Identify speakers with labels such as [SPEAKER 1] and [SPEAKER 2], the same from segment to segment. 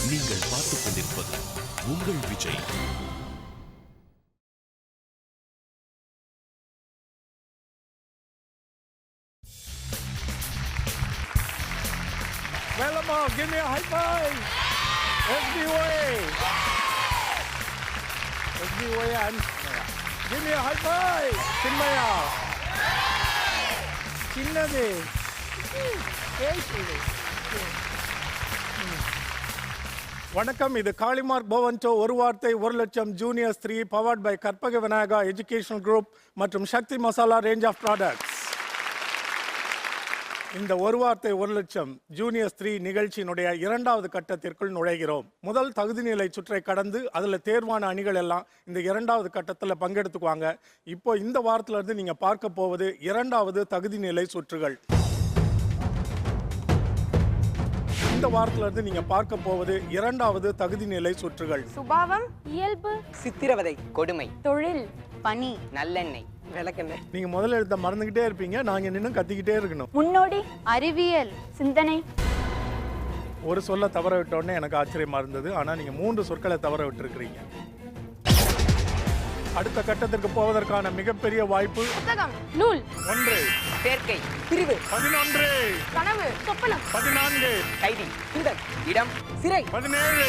[SPEAKER 1] நீங்கள் பார்த்துக் கொண்டிருப்பது உங்கள் Vijay.
[SPEAKER 2] Velamo, give me a high five. SBOA. SBOA and give me a high five. Chinmaya. Chinnade. வணக்கம். இது காளிமார்க் பவன்டோ ஒரு வார்த்தை 1,00,000 juniors 3 powered by Karpaga Vinayaka educational group மற்றும் Sakthi masala range of products. இந்த ஒரு வார்த்தை 1,00,000 ஜூனியர்ஸ் 3 நிகழ்ச்சியினுடைய இரண்டாவது கட்டத்திற்குள் நுழைகிறோம். முதல் தகுதிநிலை சுற்றை கடந்து அதில் தேர்வான அணிகள் எல்லாம் இந்த இரண்டாவது கட்டத்தில் பங்கெடுத்துக்குவாங்க. இப்போ இந்த வாரத்துல இருந்து நீங்க பார்க்க போவது இரண்டாவது தகுதிநிலை சுற்றுகள். இந்த வாரத்துல இருந்து நீங்க பார்க்க போவது இரண்டாவது தகுதிநிலை சுற்றுகள்.
[SPEAKER 3] சுபாவம், இயல்பு,
[SPEAKER 4] சித்திரவதை, கொடுமை,
[SPEAKER 3] தொழில், பணி,
[SPEAKER 4] நல்லெண்ணெய், விளக்கெண்ணெய்.
[SPEAKER 2] நீங்க முதல்ல எழுத மறந்துகிட்டே இருப்பீங்க, நாங்க நின்று கத்திக்கிட்டே இருக்கணும்.
[SPEAKER 3] முன்னோடி, அறிவியல், சிந்தனை.
[SPEAKER 2] ஒரு சொல்ல தவற விட்டோடனே எனக்கு ஆச்சரியமா இருந்தது. ஆனா நீங்க 3 சொற்களை தவற விட்டுருக்கிறீங்க. அடுத்த கட்டத்திற்கு போவதற்கான மிகப்பெரிய வாய்ப்பு.
[SPEAKER 3] புத்தகம், நூல்,
[SPEAKER 2] 1,
[SPEAKER 4] சேர்க்கை, பிரிவு,
[SPEAKER 2] 11,
[SPEAKER 3] கனவு, சொப்பனம்,
[SPEAKER 2] 14,
[SPEAKER 4] கைதி, தூதர், இடம், சிறை,
[SPEAKER 2] 17.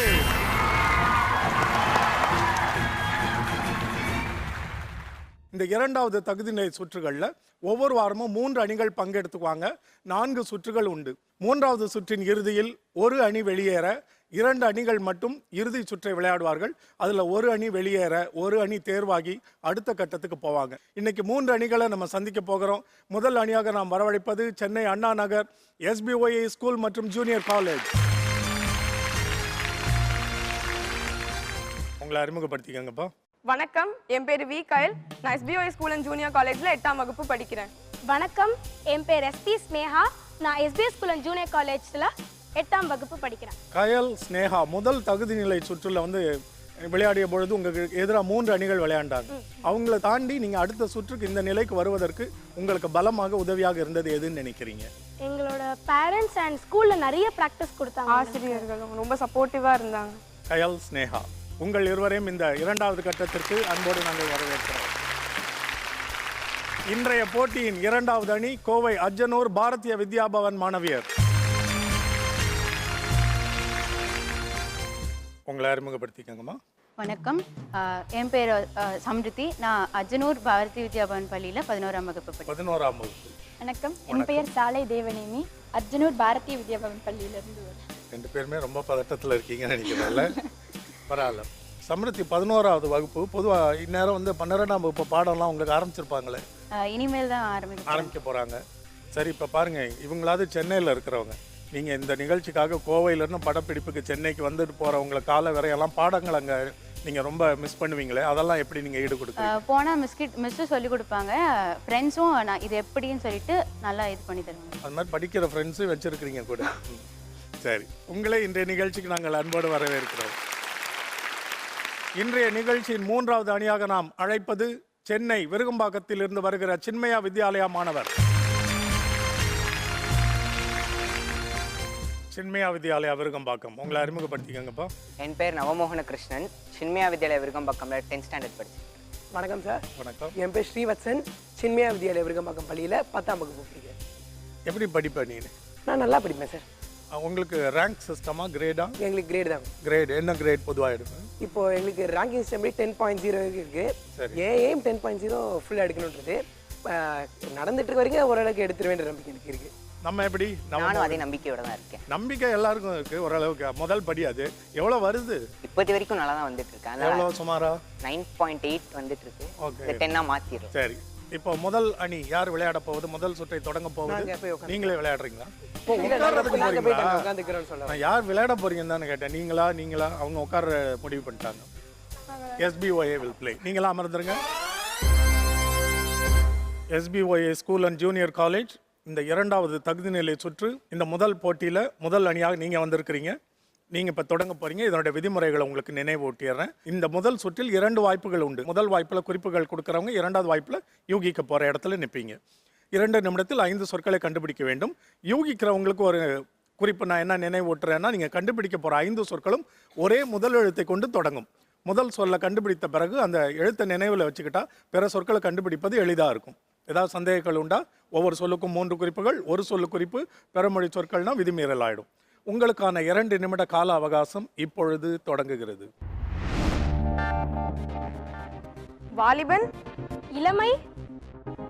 [SPEAKER 2] இந்த இரண்டாவது தகுதிநிலை சுற்றுகள்ல ஒவ்வொரு வாரமும் 3 அணிகள் பங்கெடுத்துக்குவாங்க. 4 சுற்றுகள் உண்டு. 3வது சுற்றின் இறுதியில் ஒரு அணி வெளியேற 2 அணிகள் மட்டும் இறுதி சுற்றை விளையாடுவார்கள். அதுல ஒரு அணி வெளியேற ஒரு அணி தேர்வாகி அடுத்த கட்டத்துக்கு போவாங்க. இன்னைக்கு 3 அணிகளை நம்ம சந்திக்க போகிறோம். முதல் அணியாக நாம் வரவழைப்பது சென்னை அண்ணா நகர் SBOA ஸ்கூல் மற்றும் ஜூனியர் காலேஜ். உங்களை அறிமுகப்படுத்திக்கங்கப்பா.
[SPEAKER 5] வணக்கம், என் பேர் வி கயல். நான் SBOA ஸ்கூல் அண்ட் ஜூனியர் காலேஜில் 8ஆம் வகுப்பு படிக்கிறேன்.
[SPEAKER 3] வணக்கம், என் பேர் SP ஸ்னேகா. நான் SBA ஸ்கூல் அண்ட் ஜூனியர் காலேஜில் 8ஆம் வகுப்பு படிக்கிறேன்.
[SPEAKER 2] கயல், ஸ்னேகா முதல் தகுதிநிலை சுற்றுல விளையாடிய பொழுது உங்களுக்கு எதிராக 3 அணிகள் விளையாண்டாங்க. அவங்கள தாண்டி நீங்க அடுத்த சுற்றுக்கு இந்த நிலைக்கு வருவதற்கு உங்களுக்கு பலமாக உதவியாக இருந்தது எதுன்னு நினைக்கிறீங்க?
[SPEAKER 3] எங்களோட பேரண்ட்ஸ் அண்ட் ஸ்கூலில் நிறைய ப்ராக்டிஸ் கொடுத்தாங்க.
[SPEAKER 5] ஆசிரியர்களும் ரொம்ப சப்போர்ட்டிவாக இருந்தாங்க.
[SPEAKER 2] கயல், ஸ்னேகா உங்கள் இருவரையும் இந்த இரண்டாவது கட்டத்திற்கு அன்போடு நாங்கள் வரவேற்கிறோம். இன்றைய போட்டியின் இரண்டாவது அணி கோவை அஜ்ஜனூர் பாரதிய வித்யாபவன் மாணவியர். உங்களை அறிமுகப்படுத்திக்கங்கம்மா.
[SPEAKER 6] வணக்கம், என் பேர் சம்ருதி. நான் அஜ்ஜனூர் பாரதி வித்யாபவன் பள்ளியில் 11ஆம் வகுப்பு படிக்கிறேன்.
[SPEAKER 2] 11ஆம் வகுப்பு.
[SPEAKER 3] வணக்கம், என் பெயர் சாலை தேவநேமி. அஜ்ஜனூர் பாரதிய வித்யாபவன் பள்ளியிலிருந்து.
[SPEAKER 2] 2 பேருமே ரொம்ப பதட்டத்தில் இருக்கீங்கன்னு நினைக்கிறேன்ல. பரவாயில்ல. சம்ருதி 11ஆவது வகுப்பு. பொதுவாக இந்நேரம் 12ஆம் வகுப்பு பாடம்லாம் உங்களுக்கு ஆரம்பிச்சிருப்பாங்களே?
[SPEAKER 6] இனிமேல் தான்
[SPEAKER 2] ஆரம்பிக்க போகிறாங்க. சரி, இப்போ பாருங்க, இவங்களாவது சென்னையில் இருக்கிறவங்க. நீங்கள் இந்த நிகழ்ச்சிக்காக கோவையிலேருந்து படப்பிடிப்புக்கு சென்னைக்கு வந்துட்டு போகிறவங்கள கால வரையெல்லாம் பாடங்கள் அங்கே நீங்கள் ரொம்ப மிஸ் பண்ணுவீங்களே, அதெல்லாம் எப்படி நீங்கள் ஈடு கொடுக்குறீங்க?
[SPEAKER 6] போனால் மிஸ்ஸு சொல்லிக் கொடுப்பாங்க. ஃப்ரெண்ட்ஸும் நான் இது எப்படின்னு சொல்லிட்டு நல்லா இது பண்ணி தருவாங்க.
[SPEAKER 2] அது மாதிரி படிக்கிற ஃப்ரெண்ட்ஸும் வச்சுருக்கிறீங்க கூட. சரி, உங்களே இன்றைய நிகழ்ச்சிக்கு நாங்கள் அன்போடு வரவேற்கிறோம். இன்றைய நிகழ்ச்சியின் 3வது அணியாக நாம் அழைப்பது சென்னை விருகம்பாக்கத்தில் இருந்து வருகிற சின்மயா வித்யாலயா மாணவர். சின்மயா வித்யாலயா விருகம்பாக்கம், உங்களை அறிமுகப்படுத்திக்கங்கப்பா.
[SPEAKER 4] என் பேர் நவமோகன கிருஷ்ணன். சின்மயா வித்யாலயா விருகம்பாக்கம்ல 10th ஸ்டாண்டர்ட் படிச்சேன்.
[SPEAKER 7] வணக்கம் சார்.
[SPEAKER 2] வணக்கம்.
[SPEAKER 7] என் பேர் ஸ்ரீவத்சன். சின்மயா வித்யாலயா விருகம்பாக்கம் பள்ளியில் 10ஆம் வகுப்பு படிக்கிறேன்.
[SPEAKER 2] எப்படி படிப்பேன் நீ?
[SPEAKER 7] நான் நல்லா படிப்பேன் சார்.
[SPEAKER 2] உங்களுக்கு ரேங்க் சிஸ்டமா கிரேடா?
[SPEAKER 7] எங்களுக்கு கிரேட் தான்.
[SPEAKER 2] கிரேட் என்ன கிரேட் பொதுவாக எடுப்பேன்?
[SPEAKER 7] இப்போ எங்களுக்கு ரேங்கிங் சிஸ்டம் 10.0 இருக்கு. ஏன் எய்ம் 10.0 ஃபுல்லாக எடுக்கணுன்றது நடந்துட்டு இருக்க வரைக்கும் ஓரளவுக்கு எடுத்துருவேன்ற நம்பிக்கை எனக்கு இருக்கு.
[SPEAKER 2] நம்ம எப்படி?
[SPEAKER 4] நானும் அதே நம்பிக்கையோட தான் இருக்கேன்.
[SPEAKER 2] நம்பிக்கை எல்லாருக்கும் இருக்கு ஓரளவுக்கு. முதல் படி அது. எவ்வளோ வருது?
[SPEAKER 4] இப்போது வரைக்கும் நல்லா தான் வந்துட்டு இருக்கேன்.
[SPEAKER 2] எவ்வளோ சுமாரா?
[SPEAKER 4] 9.8 வந்துட்டு இருக்கு.
[SPEAKER 2] ஓகே,
[SPEAKER 4] 10ஆ மாத்திரும்.
[SPEAKER 2] சரி, இப்போ முதல் அணி யார் விளையாட போகுது? முதல் சுற்றை தொடங்க போகுது. நீங்களே விளையாடுறீங்களா? நான் யார் விளையாட போறீங்கன்னு தானே கேட்டேன். நீங்களா அவங்க உட்கார முடிவு பண்ணிட்டாங்க. SBOA will play. நீங்களா அமர்ந்துருங்க. SBOA school and junior college இந்த இரண்டாவது தகுதிநிலை சுற்று. இந்த முதல் போட்டியில் முதல் அணியாக நீங்கள் வந்திருக்கிறீங்க. நீங்கள் இப்போ தொடங்க போகிறீங்க. இதனுடைய விதிமுறைகளை உங்களுக்கு நினைவூட்டிடுறேன். இந்த முதல் சுற்றில் 2 வாய்ப்புகள் உண்டு. முதல் வாய்ப்பில் குறிப்புகள் கொடுக்குறவங்க 2வது வாய்ப்பில் யூகிக்க போகிற இடத்துல நிற்பீங்க. 2 நிமிடத்தில் 5 சொற்களை கண்டுபிடிக்க வேண்டும். யூகிக்கிறவங்களுக்கு ஒரு குறிப்பு நான் என்ன நினைவூட்டுறேன்னா, நீங்கள் கண்டுபிடிக்க போகிற 5 சொற்களும் ஒரே முதல் எழுத்தை கொண்டு தொடங்கும். முதல் சொல்லை கண்டுபிடித்த பிறகு அந்த எழுத்தை நினைவில் வச்சுக்கிட்டா பிற சொற்களை கண்டுபிடிப்பது எளிதாக இருக்கும். ஏதாவது சந்தேகங்கள் உண்டா? ஒவ்வொரு சொல்லுக்கும் 3 குறிப்புகள், ஒரு சொல்லு குறிப்பு, பிறமொழி சொற்கள்னா விதிமீறல் ஆயிடும். உங்களுக்கான 2 நிமிட கால அவகாசம் இப்பொழுது தொடங்குகிறது.
[SPEAKER 5] வாலிபன்,
[SPEAKER 3] இளமை,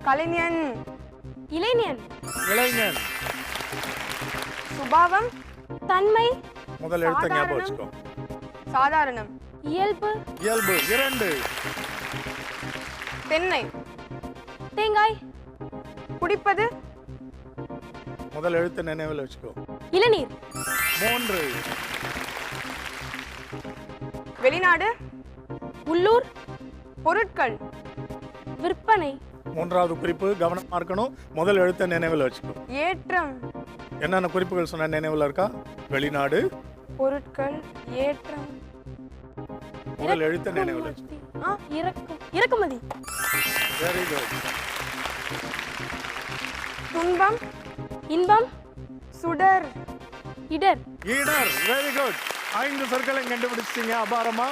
[SPEAKER 5] கலைஞன்,
[SPEAKER 3] இளைஞன்,
[SPEAKER 2] இளைஞன்.
[SPEAKER 5] சுபாவம்,
[SPEAKER 3] தன்மை,
[SPEAKER 2] முதல் எழுத்தை ஞாபகம் வச்சுக்கோ.
[SPEAKER 5] சாதாரணம்,
[SPEAKER 3] இயல்பு,
[SPEAKER 2] இயல்பு. 2.
[SPEAKER 5] தென்னை,
[SPEAKER 3] தேங்காய்,
[SPEAKER 5] குடிப்பது,
[SPEAKER 2] முதல் எழுத்தை நினைவில் வச்சுக்கோ.
[SPEAKER 3] இளநீர்,
[SPEAKER 2] 3.
[SPEAKER 5] வெளிநாடு,
[SPEAKER 3] உள்ளூர்,
[SPEAKER 5] பொருட்கள்,
[SPEAKER 3] விற்பனை,
[SPEAKER 2] 3வது குறிப்பு கவனமா இருக்கணும். முதல் எழுத்தை நினைவில் வச்சுக்கோ.
[SPEAKER 5] ஏற்றம்,
[SPEAKER 2] என்னென்ன குறிப்புகள் சொன்ன நினைவில் இருக்கா? வெளிநாடு,
[SPEAKER 5] பொருட்கள், ஏற்றம்,
[SPEAKER 2] முதல் எழுத்தை நினைவில் வச்சுக்கோ.
[SPEAKER 3] இறக்குமதி,
[SPEAKER 2] வெரி குட்.
[SPEAKER 5] துன்பம்,
[SPEAKER 3] இன்பம்,
[SPEAKER 5] சுடர்,
[SPEAKER 3] இடர்,
[SPEAKER 2] ஈடர். Very good. 5 சொற்களை கண்டுபிடிச்சிட்டீங்க. அபாரமா.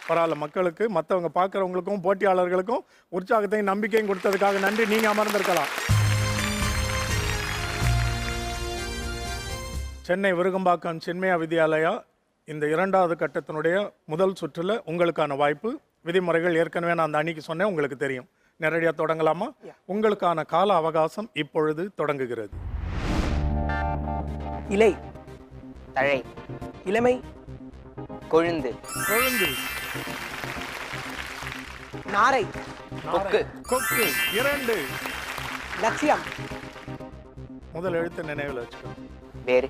[SPEAKER 2] பரவாயில்ல. மக்களுக்கு, மற்றவங்க பார்க்குறவங்களுக்கும் போட்டியாளர்களுக்கும் உற்சாகத்தையும் நம்பிக்கையும் கொடுத்ததுக்காக நன்றி. நீங்கள் அமர்ந்திருக்கலாம். சென்னை விருகம்பாக்கம் சின்மயா வித்யாலயா இந்த 2வது கட்டத்தினுடைய முதல் சுற்றில் உங்களுக்கான வாய்ப்பு. விதிமுறைகள் ஏற்கனவே நான் அந்த அணிக்கு சொன்னேன், உங்களுக்கு தெரியும். நேரடியாக தொடங்கலாமா? உங்களுக்கான கால அவகாசம் இப்பொழுது தொடங்குகிறது.
[SPEAKER 7] இலை,
[SPEAKER 4] தழை,
[SPEAKER 7] இளமை,
[SPEAKER 4] கொழுந்து,
[SPEAKER 2] கொழுந்து,
[SPEAKER 7] நாரை,
[SPEAKER 4] கொக்கு,
[SPEAKER 2] கொக்கு. 2.
[SPEAKER 7] லட்சியம்,
[SPEAKER 2] முதல் எழுத்து நினைவில் வச்சுக்கோ.
[SPEAKER 4] வேறு,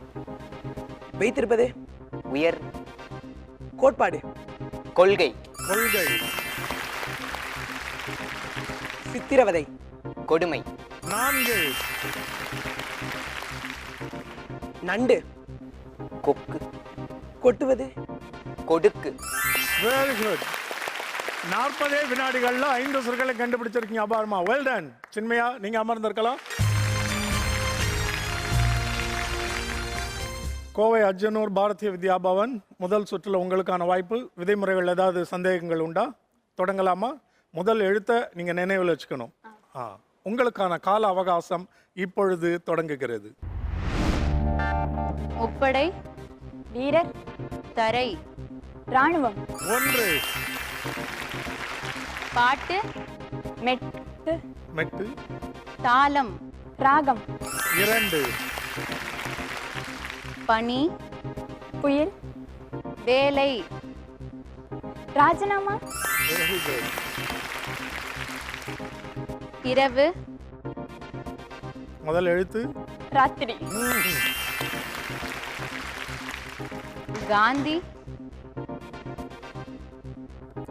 [SPEAKER 7] வைத்திருப்பது,
[SPEAKER 4] உயர்,
[SPEAKER 7] கோட்பாடு,
[SPEAKER 4] கொள்கை,
[SPEAKER 2] கொள்கை,
[SPEAKER 7] சித்திரவதை,
[SPEAKER 4] கொடுமை,
[SPEAKER 2] 4.
[SPEAKER 7] நண்டு,
[SPEAKER 4] கொக்கு,
[SPEAKER 7] கொட்டுவது,
[SPEAKER 4] கொடுக்கு.
[SPEAKER 2] Very good. 40 வினாடிகள்ல 5 சொற்களை கண்டுபிடிச்சிருக்கீங்க. அபாரமா. Well done. சின்மயா, நீங்க அமர்ந்திருக்கலாம். கோவை அஜனூர் பாரதிய வித்யா பவன் முதல் சுற்றுல உங்களுக்கான வாய்ப்பு. விதிமுறைகள் ஏதாவது சந்தேகங்கள் உண்டா? தொடங்கலாமா? முதல் எழுத்தை நீங்க நினைவில் வச்சுக்கணும். உங்களுக்கான கால அவகாசம் இப்பொழுது தொடங்குகிறது.
[SPEAKER 6] முப்படை,
[SPEAKER 3] வீரர்,
[SPEAKER 6] தரை,
[SPEAKER 3] ராணுவம்,
[SPEAKER 2] 1.
[SPEAKER 6] பாட்டு,
[SPEAKER 3] மெட்டு,
[SPEAKER 2] மெட்டு,
[SPEAKER 6] தாளம்,
[SPEAKER 3] ராகம்,
[SPEAKER 2] 2.
[SPEAKER 6] பனி,
[SPEAKER 3] புயல்,
[SPEAKER 6] வேலை,
[SPEAKER 3] ராஜினாமா,
[SPEAKER 2] Very good.
[SPEAKER 6] இரவு,
[SPEAKER 2] முதல் எழுத்து
[SPEAKER 3] ராத்திரி,
[SPEAKER 6] காந்தி,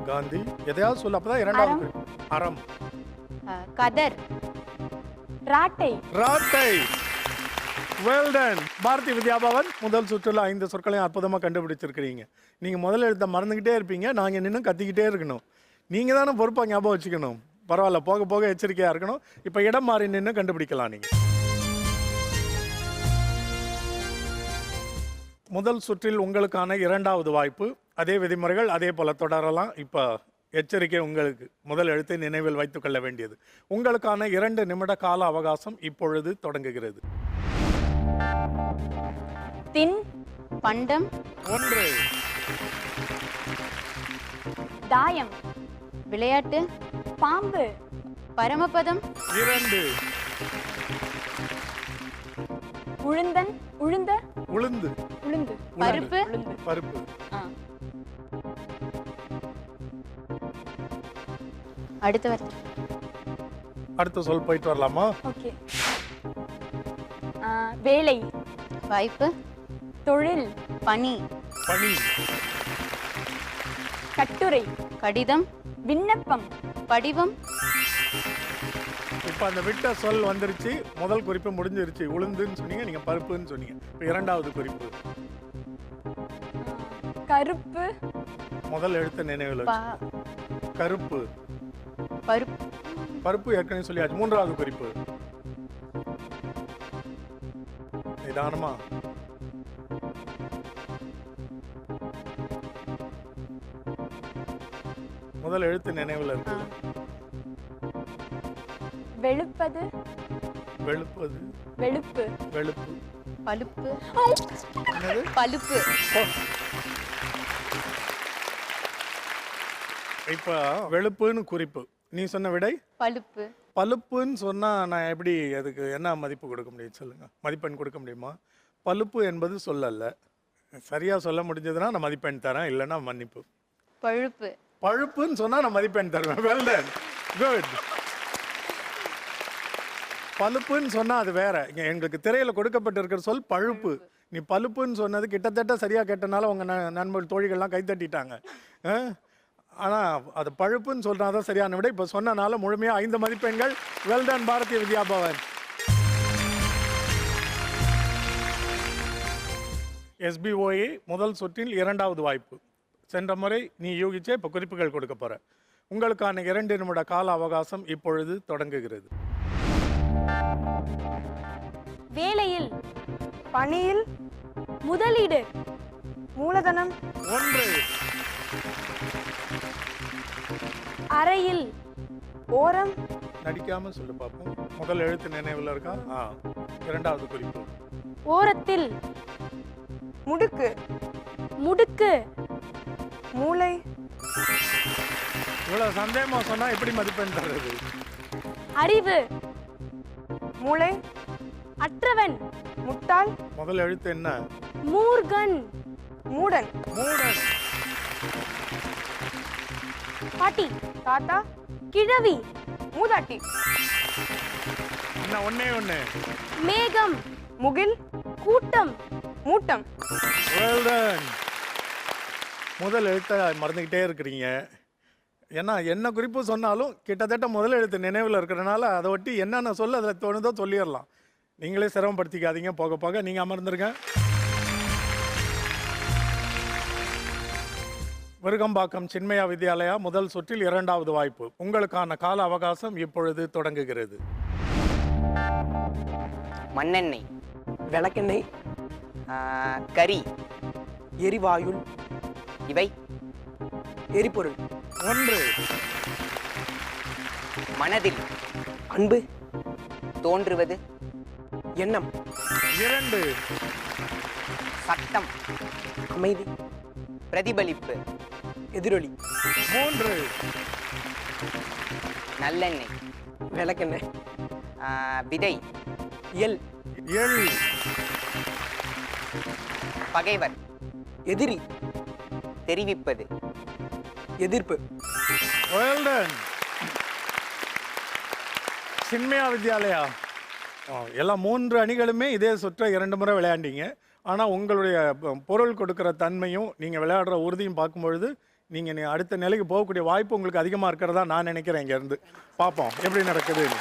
[SPEAKER 2] காந்தி. எதையாவது சொல்ல, அப்பதான் 2வது குறிப்பு. அறம்,
[SPEAKER 6] கதர்,
[SPEAKER 3] ராட்டை,
[SPEAKER 2] ராட்டை. Well done. பாரதி வித்யாபவன் முதல் சுற்றுல 5 சொற்களையும் அற்புதமா கண்டுபிடிச்சிருக்கிறீங்க. நீங்க முதல் எழுத்த மறந்துகிட்டே இருப்பீங்க, நாங்க நின்று கத்திக்கிட்டே இருக்கணும். நீங்க தானே பொறுப்பா ஞாபகம் வச்சுக்கணும். பரவாயில்ல, போக போக எச்சரிக்கையா இருக்கணும். இப்ப இடம் மாறி நின்று கண்டுபிடிக்கலாம். நீங்க முதல் சுற்றில் உங்களுக்கான 2வது வாய்ப்பு. அதே விதிமுறைகள் அதே போல தொடரலாம். இப்ப எச்சரிக்கை உங்களுக்கு. முதல் எழுத்தை நினைவில் வைத்துக் கொள்ள வேண்டியது. உங்களுக்கான 2 நிமிட கால அவகாசம் இப்பொழுது தொடங்குகிறது.
[SPEAKER 6] தின், பண்டம்,
[SPEAKER 2] 1.
[SPEAKER 3] தாயம்,
[SPEAKER 6] விளையாட்டு,
[SPEAKER 3] பாம்பு,
[SPEAKER 6] பரமபதம்,
[SPEAKER 2] 2.
[SPEAKER 3] உளுந்தன், உளுந்த,
[SPEAKER 2] உளுந்து,
[SPEAKER 3] உளுந்து,
[SPEAKER 6] பருப்பு,
[SPEAKER 2] பருப்பு,
[SPEAKER 6] அடுத்த வார்த்தை,
[SPEAKER 2] அடுத்த சொல் போயிட்டு வரலாமா?
[SPEAKER 3] ஓகே. வேலை,
[SPEAKER 6] வாய்ப்பு,
[SPEAKER 3] தொழில்,
[SPEAKER 6] பனி,
[SPEAKER 2] பனி,
[SPEAKER 3] கட்டுரை,
[SPEAKER 6] கடிதம்,
[SPEAKER 3] விண்ணப்பம்,
[SPEAKER 6] படிவம்,
[SPEAKER 2] இப்ப அந்த விட்ட சொல் வந்துருச்சு. முதல் குறிப்பு முடிஞ்சிருச்சு. உளுந்துன்னு சொன்னீங்க, நீங்க பருப்புன்னு சொன்னீங்க. இப்ப 2வது குறிப்பு.
[SPEAKER 3] கருப்பு,
[SPEAKER 2] முதல் எழுத்து நினைவில் வச்சு. கருப்பு,
[SPEAKER 6] பருப்பு,
[SPEAKER 2] பருப்பு ஏற்கனவே சொல்லியாச்சு. 3வது குறிப்பு. நிதானமா. முதல் எழுத்து நினைவுல இருக்கு.
[SPEAKER 3] வெளுப்பது.
[SPEAKER 2] வெளுப்பது.
[SPEAKER 3] வெளுப்பு.
[SPEAKER 2] வெளுப்பு.
[SPEAKER 6] பழுப்பு.
[SPEAKER 2] என்னது?
[SPEAKER 6] பழுப்பு.
[SPEAKER 2] இப்ப வெளுப்புன்னு குறிப்பு. நீ சொன்ன விடை
[SPEAKER 6] பழுப்பு.
[SPEAKER 2] பழுப்புன்னு சொன்னா நான் எப்படி அதுக்கு என்ன மதிப்பு கொடுக்க முடியும் சொல்லுங்க? மதிப்பெண் கொடுக்க முடியுமா? பழுப்பு என்பது சொல்லல்ல. சரியா சொல்ல முடிஞ்சதுன்னா நான் மதிப்பெண் தரேன், இல்லைன்னா மன்னிப்பு.
[SPEAKER 6] பழுப்பு.
[SPEAKER 2] பழுப்புன்னு சொன்னா நான் மதிப்பெண் தருவேன். Well done, good. பழுப்புன்னு சொன்னா அது வேற. எங்களுக்கு திரையில கொடுக்கப்பட்டிருக்கிற சொல் பழுப்பு. நீ பழுப்புன்னு சொன்னது கிட்டத்தட்ட சரியா கேட்டனால உங்க நண்பர்கள் தோழிகள்லாம் கைத்தட்டிட்டாங்க. ஆனா அது பழுப்புன்னு சொல்றாதான் சரியான விட. இப்ப சொன்னனால முழுமையா 5 மதிப்பெண்கள். Well done Bharatiya Vidya Bhavan. SBOA முதல் சுற்றில் 2வது வாய்ப்பு. சென்ற முறை நீ யூகிச்சே இப்ப குறிப்புகள் கொடுக்க போற. உங்களுக்கான 2 நிமிட கால அவகாசம் இப்பொழுது தொடங்குகிறது.
[SPEAKER 3] வேலையில்.
[SPEAKER 5] பணியில்.
[SPEAKER 3] முதலீடு.
[SPEAKER 5] மூலதனம்.
[SPEAKER 2] 1.
[SPEAKER 3] அறையில்.
[SPEAKER 5] ஓரம்.
[SPEAKER 2] நடிக்காம சொல்லு பாப்போம். முதல் எழுத்து நினைவுல இருக்கா? 2வது குறிப்பு.
[SPEAKER 3] ஓரத்தில்.
[SPEAKER 5] முடுக்கு.
[SPEAKER 3] முடுக்கு.
[SPEAKER 5] மூளை.
[SPEAKER 2] இவ்வளவு சந்தேகமா சொன்னா எப்படி மதிப்பெண் தர்றது?
[SPEAKER 3] அறிவு.
[SPEAKER 5] மூளை.
[SPEAKER 3] அற்றவன்.
[SPEAKER 5] முட்டாள்.
[SPEAKER 2] முதல் எழுத்து என்ன?
[SPEAKER 3] மூர்கன்.
[SPEAKER 5] மூடன்.
[SPEAKER 2] மூடன்.
[SPEAKER 3] பாட்டி.
[SPEAKER 5] தாத்தா.
[SPEAKER 3] கிழவி.
[SPEAKER 5] மூதாட்டி.
[SPEAKER 2] என்ன? ஒண்ணே.
[SPEAKER 3] மேகம்.
[SPEAKER 5] முகில்.
[SPEAKER 3] கூட்டம்.
[SPEAKER 5] மூட்டம்.
[SPEAKER 2] Well done. முதல் எழுத்தை மறந்துக்கிட்டே இருக்கிறீங்க. ஏன்னா என்ன குறிப்பு சொன்னாலும் கிட்டத்தட்ட முதல் எழுத்து நினைவில் இருக்கிறனால அதை ஒட்டி என்னென்ன சொல்ல அதில் தோணுதோ சொல்லிடலாம். நீங்களே சிரமப்படுத்திக்காதீங்க. போக போக நீங்கள் அமர்ந்துருங்க. விருகம்பாக்கம் சின்மயா வித்யாலயா முதல் சுற்றில் 2வது வாய்ப்பு. உங்களுக்கான கால அவகாசம் இப்பொழுது தொடங்குகிறது.
[SPEAKER 4] மண்ணெண்ணெய்.
[SPEAKER 7] விளக்கெண்ணெய்.
[SPEAKER 4] கரி.
[SPEAKER 7] எரிவாயுள்.
[SPEAKER 4] இவை.
[SPEAKER 7] எரிபொருள்.
[SPEAKER 2] 1.
[SPEAKER 4] மனதில்.
[SPEAKER 7] அன்பு.
[SPEAKER 4] தோன்றுவது.
[SPEAKER 7] எண்ணம்.
[SPEAKER 2] 2.
[SPEAKER 4] சத்தம்.
[SPEAKER 7] அமைதி.
[SPEAKER 4] பிரதிபலிப்பு.
[SPEAKER 7] எதிரொலி.
[SPEAKER 2] 3.
[SPEAKER 4] நல்லெண்ணெய்.
[SPEAKER 7] விளக்கெண்ணெய்.
[SPEAKER 4] விதை.
[SPEAKER 7] எல்.
[SPEAKER 2] எள்.
[SPEAKER 4] பகைவர்.
[SPEAKER 7] எதிரி.
[SPEAKER 4] தெரிவிப்பது.
[SPEAKER 7] எதிர்ப்பு.
[SPEAKER 2] Well done. சின்மயா வித்யாலயா எல்லா 3 அணிகளுமே இதே சுற்றை 2 முறை விளையாண்டீங்க. ஆனால் உங்களுடைய பொருள் கொடுக்குற தன்மையும் நீங்கள் விளையாடுற உறுதியும் பார்க்கும்பொழுது நீங்கள் அடுத்த நிலைக்கு போகக்கூடிய வாய்ப்பு உங்களுக்கு அதிகமாக இருக்கிறதா நான் நினைக்கிறேன். இங்கேருந்து பார்ப்போம் எப்படி நடக்குதுன்னு.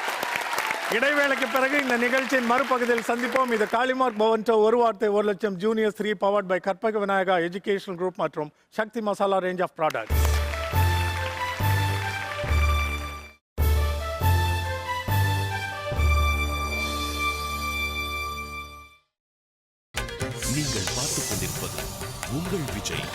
[SPEAKER 2] இடைவேளைக்கு பிறகு இந்த நிகழ்ச்சியின் மறுபகுதியில் சந்திப்போம். இது காளிமார்க் பவன் ஒரு வார்த்தை 1 லட்சம் junior 3 powered by Karpaga Vinayaka educational group மற்றும் Sakthi masala range of product.
[SPEAKER 1] நீங்கள் பார்த்துக் கொண்டிருப்பது உங்கள் விஜய்.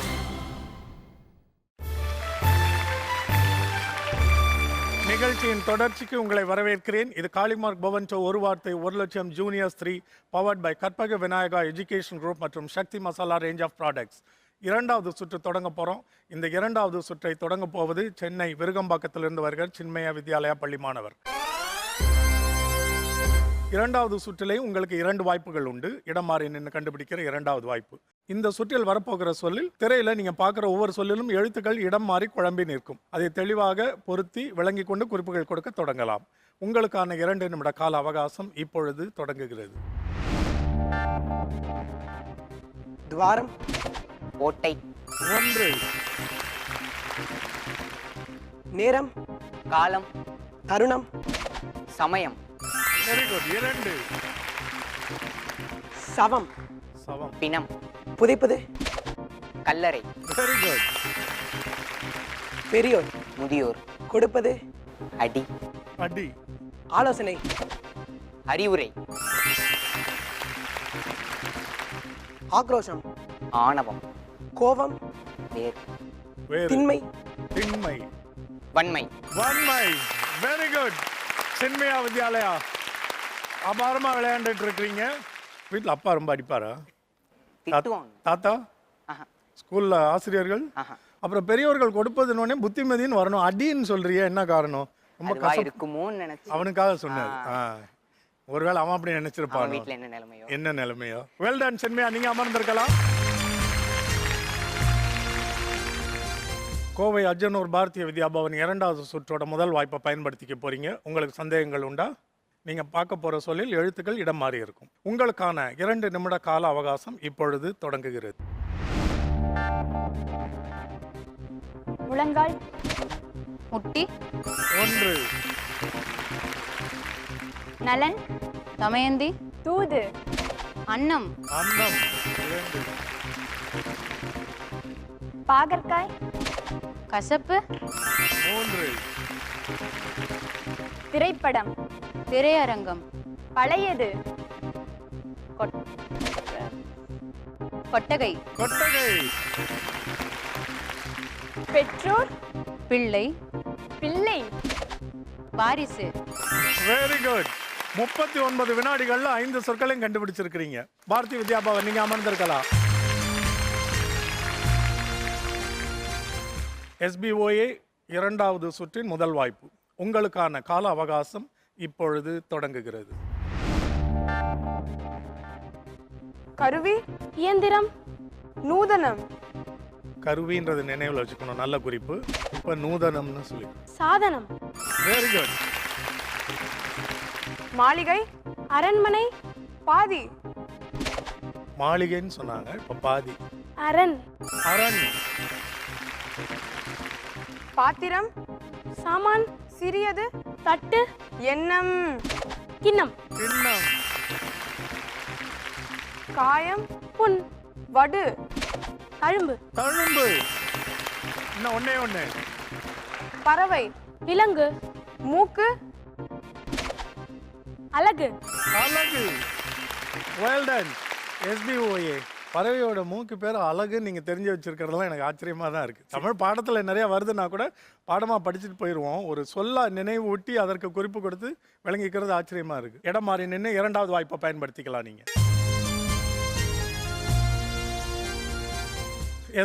[SPEAKER 2] நிகழ்ச்சியின் தொடர்ச்சிக்கு உங்களை வரவேற்கிறேன். இது காளிமார்க் பவன் ஒரு வார்த்தை 1 லட்சம் juniors 3 powered by Karpaga Vinayaka education group மற்றும் Sakthi masala range of products. 2வது சுற்று தொடங்க போகிறோம். இந்த 2வது சுற்றை தொடங்க போவது சென்னை விருகம்பாக்கத்திலிருந்து வருகிற சின்மயா வித்யாலயா பள்ளி மாணவர். 2வது சுற்றிலேயும் உங்களுக்கு 2 வாய்ப்புகள் உண்டு. இடம் மாறி நின்று கண்டுபிடிக்கிற 2வது வாய்ப்பு. இந்த சுற்றில் வரப்போகிற சொல்லில் திரையில நீங்க பார்க்குற ஒவ்வொரு சொல்லிலும் எழுத்துக்கள் இடம் மாறி குழம்பி நிற்கும். அதை தெளிவாக பொருத்தி விளங்கி கொண்டு குறிப்புகள் கொடுக்க தொடங்கலாம். உங்களுக்கான 2 நிமிட கால அவகாசம் இப்பொழுது தொடங்குகிறது.
[SPEAKER 7] துவாரம்.
[SPEAKER 4] ஓட்டை.
[SPEAKER 2] 1.
[SPEAKER 7] நேரம்.
[SPEAKER 4] காலம்.
[SPEAKER 7] தருணம்.
[SPEAKER 4] சமயம்.
[SPEAKER 2] Very good. 2.
[SPEAKER 7] சவம்.
[SPEAKER 2] சவம்.
[SPEAKER 4] பிணம்.
[SPEAKER 7] புதைப்பது.
[SPEAKER 4] கல்லறை.
[SPEAKER 2] Very good.
[SPEAKER 7] பெரியோர்.
[SPEAKER 4] முதியோர்.
[SPEAKER 7] கொடுப்பது.
[SPEAKER 4] அடி.
[SPEAKER 2] அடி.
[SPEAKER 7] ஆலோசனை.
[SPEAKER 4] அறிவுரை.
[SPEAKER 7] ஆக்ரோஷம்,
[SPEAKER 4] ஆணவம்,
[SPEAKER 7] கோபம்,
[SPEAKER 4] வேர்,
[SPEAKER 2] வேறு
[SPEAKER 7] திண்மை,
[SPEAKER 2] திண்மை,
[SPEAKER 4] வன்மை.
[SPEAKER 2] வன்மை. Very good. சின்மயா வித்யாலயா அபாரமா விளையாண்டுட்டு இருக்கிறீங்க. வீட்டில் அப்பா ரொம்ப அடிப்பாரா?
[SPEAKER 4] திட்டுவாங்க.
[SPEAKER 2] தாத்தா?
[SPEAKER 4] ஆஹா.
[SPEAKER 2] ஸ்கூல்ல ஆசிரியர்கள்?
[SPEAKER 4] ஆஹா.
[SPEAKER 2] அப்புறம் பெரியவர்கள் கொடுப்பதுன்னு புத்திமதின்னு வரணும். அடின்னு சொல்றியே, என்ன காரணம்? ரொம்ப
[SPEAKER 4] அதுவா
[SPEAKER 2] கஷ்டம்.
[SPEAKER 4] இருக்குமோன்னு நினைச்சு
[SPEAKER 2] அவனுக்காக சொன்னது. ஒருவேளை அவன் அப்படி
[SPEAKER 4] அவன்
[SPEAKER 2] நினைச்சிருப்பான்.
[SPEAKER 4] வீட்டுல என்ன நிலைமையோ.
[SPEAKER 2] என்ன நிலைமையோ. வெல் டன் சின்மயா, நீங்க அமர்ந்திருக்கலாம். கோவை அஜனூர் பாரதிய வித்யாபவன் 2வது சுற்றோட முதல் வாய்ப்பை பயன்படுத்திக்க போறீங்க. உங்களுக்கு சந்தேகங்கள் உண்டா? நீங்க பார்க்க போற சொல்லில் எழுத்துக்கள் இடம் மாறி இருக்கும். உங்களுக்கான 2 நிமிட கால அவகாசம் இப்பொழுது தொடங்குகிறது.
[SPEAKER 3] முழங்கால்,
[SPEAKER 6] முட்டி,
[SPEAKER 2] 1,
[SPEAKER 3] நலன்,
[SPEAKER 6] தமயந்தி,
[SPEAKER 3] தூது,
[SPEAKER 6] அன்னம்,
[SPEAKER 2] அன்னம், 2,
[SPEAKER 3] பாகற்காய்,
[SPEAKER 6] கசப்பு,
[SPEAKER 2] 3,
[SPEAKER 3] திரைப்படம்,
[SPEAKER 6] திரையரங்கம்,
[SPEAKER 3] பழையது,
[SPEAKER 6] கொட்டகை,
[SPEAKER 2] கொட்டகை,
[SPEAKER 3] பெற்றோர்,
[SPEAKER 6] பிள்ளை,
[SPEAKER 3] பிள்ளை,
[SPEAKER 6] வாரிசு.
[SPEAKER 2] Very good. 39 வினாடிகள்ல 5 சொற்களையும் கண்டுபிடிச்சிருக்கிறீங்க. பாரதிய வித்யாபவன், நீங்க அமர்ந்திருக்கலாம். SBOA 2வது சுற்றின் முதல் வாய்ப்பு. உங்களுக்கான கால அவகாசம் இப்பொழுது தொடங்குகிறது.
[SPEAKER 5] கருவி,
[SPEAKER 3] இயந்திரம்,
[SPEAKER 5] நூதனம்,
[SPEAKER 2] கருவின்றது நினைவில் வச்சுக்கணும். நல்ல குறிப்பு. இப்ப நூதனம்னு சொல்லி.
[SPEAKER 3] சாதனம்,
[SPEAKER 2] வெரி குட்.
[SPEAKER 5] மாளிகை,
[SPEAKER 3] அரண்மனை,
[SPEAKER 5] பாதி,
[SPEAKER 2] மாளிகைன்னு சொன்னாங்க, இப்ப பாதி.
[SPEAKER 3] அரண்,
[SPEAKER 2] அரண்,
[SPEAKER 5] பாத்திரம்,
[SPEAKER 3] சாமான்,
[SPEAKER 5] சிறியது,
[SPEAKER 3] தட்டு,
[SPEAKER 5] எண்ணம்,
[SPEAKER 3] கிண்ணம்,
[SPEAKER 2] கிண்ணம்,
[SPEAKER 5] காயம்,
[SPEAKER 3] புண்,
[SPEAKER 5] வடு,
[SPEAKER 3] தழும்பு,
[SPEAKER 2] தழும்பு. இன்னும் ஒண்ணே.
[SPEAKER 5] பறவை,
[SPEAKER 3] விலங்கு,
[SPEAKER 5] மூக்கு,
[SPEAKER 3] அலகு,
[SPEAKER 2] அழகு. Well done. SBOA பறவையோட மூக்கு பேர் அழகு. நீங்க தெரிஞ்சு வச்சிருக்கிறதெல்லாம் எனக்கு ஆச்சரியமா தான் இருக்கு. தமிழ் பாடத்துல நிறைய வருதுன்னா கூட பாடமா படிச்சுட்டு போயிடுவோம். ஒரு சொல்ல நினைவு ஊட்டி அதற்கு குறிப்பு கொடுத்து விளங்கிக்கிறது ஆச்சரியமா இருக்கு. இடம் மாறி நின்று 2வது வாய்ப்பை பயன்படுத்திக்கலாம் நீங்க.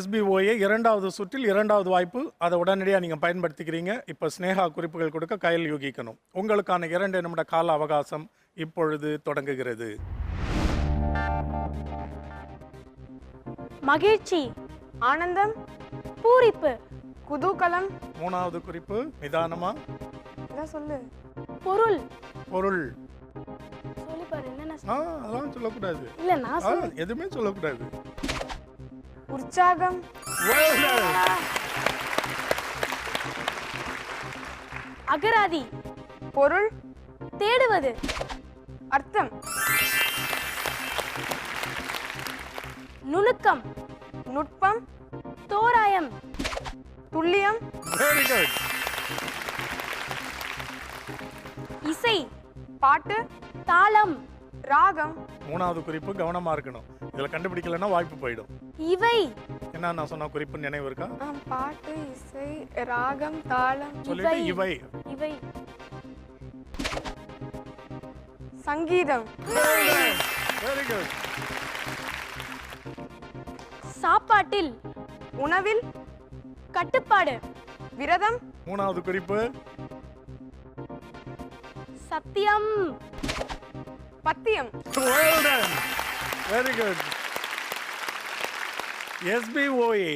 [SPEAKER 2] SBOA 2வது சுற்றில் 2வது வாய்ப்பு. அதை உடனடியாக நீங்கள் பயன்படுத்திக்கிறீங்க. இப்போ ஸ்னேகா குறிப்புகள் கொடுக்க கையில் யூகிக்கணும். உங்களுக்கான 2 நிமிட கால அவகாசம் இப்பொழுது தொடங்குகிறது.
[SPEAKER 3] மகிழ்ச்சி,
[SPEAKER 5] ஆனந்தம்,
[SPEAKER 3] பூரிப்பு,
[SPEAKER 5] குதூகலம்,
[SPEAKER 2] 3வது குறிப்பு நிதானமா.
[SPEAKER 5] இதான் சொல்லு,
[SPEAKER 3] பொருள்.
[SPEAKER 2] பொருள்.
[SPEAKER 3] சொல்லி பாரு என்னென்ன
[SPEAKER 2] அதெல்லாம் சொல்லக்கூடாது.
[SPEAKER 3] இல்ல நான் சொல்ல
[SPEAKER 2] எதுவுமே சொல்லக்கூடாது.
[SPEAKER 5] உற்சாகம்,
[SPEAKER 2] Well done.
[SPEAKER 3] அகராதி,
[SPEAKER 5] பொருள்,
[SPEAKER 3] தேடுவது,
[SPEAKER 5] அர்த்தம்,
[SPEAKER 3] நுணுக்கம்,
[SPEAKER 5] நுட்பம்,
[SPEAKER 3] தோராயம்,
[SPEAKER 5] துல்லியம்,
[SPEAKER 2] Very good.
[SPEAKER 3] இசை,
[SPEAKER 5] பாட்டு,
[SPEAKER 3] தாளம்,
[SPEAKER 5] ராகம்,
[SPEAKER 2] 3வது குறிப்பு கவனமா இருக்கணும். இதுல கண்டுபிடிக்கலன்னா வாய்ப்பு போயிடும்.
[SPEAKER 3] இவை,
[SPEAKER 2] என்ன நான் சொன்ன குறிப்பு நினைவு இருக்கா?
[SPEAKER 5] பாட்டு, இசை, ராகம், தாளம்,
[SPEAKER 2] சொல்லிட்டு இவை.
[SPEAKER 3] இவை,
[SPEAKER 5] சங்கீதம்,
[SPEAKER 2] Very good.
[SPEAKER 3] சாப்பாட்டில்,
[SPEAKER 5] உணவில்,
[SPEAKER 3] கட்டுப்பாடு,
[SPEAKER 5] விரதம்,
[SPEAKER 2] 3வது குறிப்பு
[SPEAKER 3] சத்தியம்,
[SPEAKER 5] பத்தியம்,
[SPEAKER 2] Well done. Very good. SBOA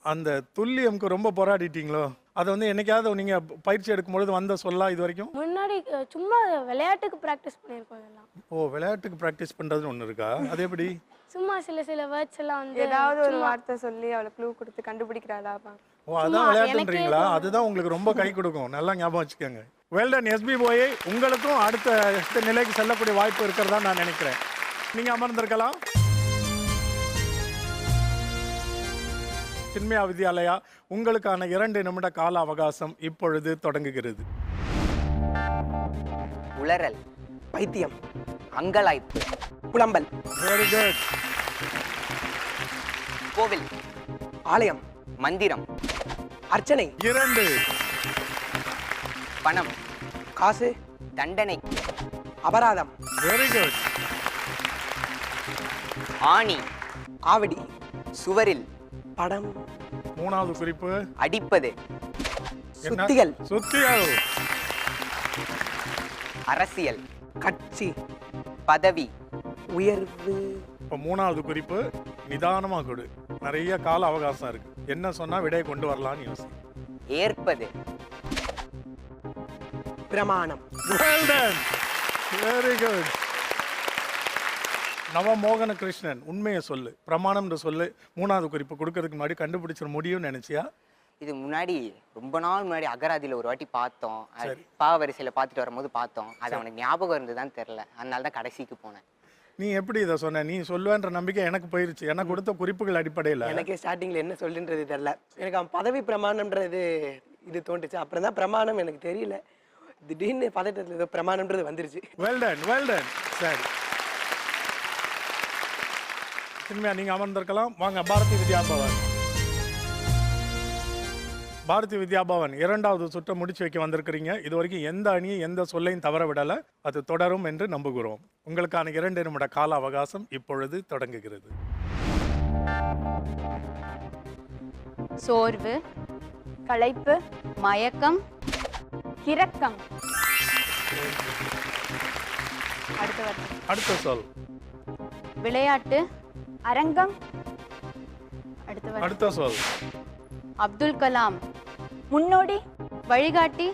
[SPEAKER 2] அந்த துல்லியம்க்கு ரொம்ப போராடிட்டீங்களோ? அதை வந்து என்னைக்காவது நீங்க பயிற்சி எடுக்கும்பொழுது வந்த சொல்லா இது வரைக்கும்?
[SPEAKER 3] முன்னாடி சும்மா விளையாட்டுக்கு ப்ராக்டிஸ் பண்ணியிருக்கோம் இதெல்லாம்.
[SPEAKER 2] ஓ, விளையாட்டுக்கு ப்ராக்டிஸ் பண்றதுன்னு ஒன்று இருக்கா? அது எப்படி?
[SPEAKER 3] சும்மா சில வேர்ட்ஸ் எல்லாம் வந்து
[SPEAKER 5] ஏதாவது ஒரு வார்த்தை சொல்லி அவளை க்ளூ கொடுத்து கண்டுபிடிக்கிறாளா?
[SPEAKER 2] ஓ, அதான் விளையாட்டுன்றீங்களா? அதுதான் உங்களுக்கு ரொம்ப கை கொடுக்கும். நல்லா ஞாபகம் வச்சுக்கோங்க. Well done SBOA. உங்களுக்கும் அடுத்த நிலைக்கு செல்லக்கூடிய வாய்ப்பு இருக்கிறதா நான் நினைக்கிறேன். நீங்க அமர்ந்திருக்கலாம். சின்மயா வித்யாலயா, உங்களுக்கான 2 நிமிட கால அவகாசம் இப்பொழுது தொடங்குகிறது.
[SPEAKER 4] உளறல்,
[SPEAKER 7] பைத்தியம்,
[SPEAKER 4] அங்கலாய்ப்பு,
[SPEAKER 7] புலம்பல்,
[SPEAKER 2] வெரி குட்.
[SPEAKER 4] கோவில்,
[SPEAKER 7] ஆலயம்,
[SPEAKER 4] மந்திரம்,
[SPEAKER 7] அர்ச்சனை,
[SPEAKER 2] 2,
[SPEAKER 4] பணம்,
[SPEAKER 7] காசு,
[SPEAKER 4] தண்டனை,
[SPEAKER 7] அபராதம்,
[SPEAKER 2] வெரி குட்.
[SPEAKER 4] ஆணி,
[SPEAKER 7] ஆவடி,
[SPEAKER 4] சுவரில்,
[SPEAKER 7] படம்,
[SPEAKER 2] 3வது குறிப்பு
[SPEAKER 4] அடிப்பது,
[SPEAKER 2] என்ன?
[SPEAKER 7] சுத்திகள்,
[SPEAKER 2] சுத்திகள்.
[SPEAKER 4] அரசியல்,
[SPEAKER 7] கட்சி,
[SPEAKER 4] பதவி,
[SPEAKER 7] உயர்வு,
[SPEAKER 2] இப்போ 3வது குறிப்பு நிதானமா கொடு, நிறைய கால அவகாசம் இருக்கு, என்ன சொன்னா விடையை கொண்டு வரலாம்னு யோசி.
[SPEAKER 4] ஏற்பது,
[SPEAKER 7] பிரமாணம்.
[SPEAKER 2] Well done, very good. நவமோகன கிருஷ்ணன், உண்மையை சொல்லு, பிரமாணம்னு சொல்லு. 3வது குறிப்பு கொடுக்கறதுக்கு முன்னாடி கண்டுபிடிச்சிட முடியும்னு நினைச்சியா?
[SPEAKER 4] இது முன்னாடி ரொம்ப நாள் முன்னாடி அகராதியில் ஒரு வாட்டி பார்த்தோம்,
[SPEAKER 2] சரி.
[SPEAKER 4] பாவரிசையில் பார்த்துட்டு வரும்போது பார்த்தோம், அது அவனுக்கு ஞாபகம் இருந்துதான் தெரில, அதனால தான் கடைசிக்கு போனேன்.
[SPEAKER 2] நீ எப்படி இதை சொன்ன? நீ சொல்லுவேன்ற நம்பிக்கை எனக்கு போயிருச்சு, எனக்கு கொடுத்த குறிப்புகள் அடிப்படையில்.
[SPEAKER 7] எனக்கே ஸ்டார்டிங்ல என்ன சொல்லுன்றது தெரியல. எனக்கு அவன் பதவி பிரமாணம்ன்றது இது தோன்றுச்சு. அப்புறம் தான் பிரமாணம் எனக்கு தெரியல. திடீர்னு பதட்டத்தில் ஏதோ பிரமாணம்ன்றது வந்துருச்சு.
[SPEAKER 2] Well done, well done. சரி, உண்மையா நீங்க அமர்ந்திருக்கலாம். வாங்க, பாரதி வித்யாபவன். பாரதி வித்யாபவன் 2வது சுற்றை முடிச்சு வைக்க வந்திருக்கிறீங்க. இது வரைக்கும் எந்த அணியும் எந்த சொல்லையும் தவற விடலை. அது தொடரும் என்று நம்புகிறோம். உங்களுக்கான 2 நிமிட கால அவகாசம் இப்பொழுது தொடங்குகிறது.
[SPEAKER 6] சோர்வு,
[SPEAKER 3] களைப்பு,
[SPEAKER 6] மயக்கம்,
[SPEAKER 3] கிறக்கம்,
[SPEAKER 2] அடுத்த சொல்.
[SPEAKER 6] விளையாட்டு,
[SPEAKER 3] அரங்கம்,
[SPEAKER 2] அடுத்த சொல்.
[SPEAKER 6] அப்துல் கலாம்,
[SPEAKER 3] முன்னோடி,
[SPEAKER 6] வழிகாட்டி,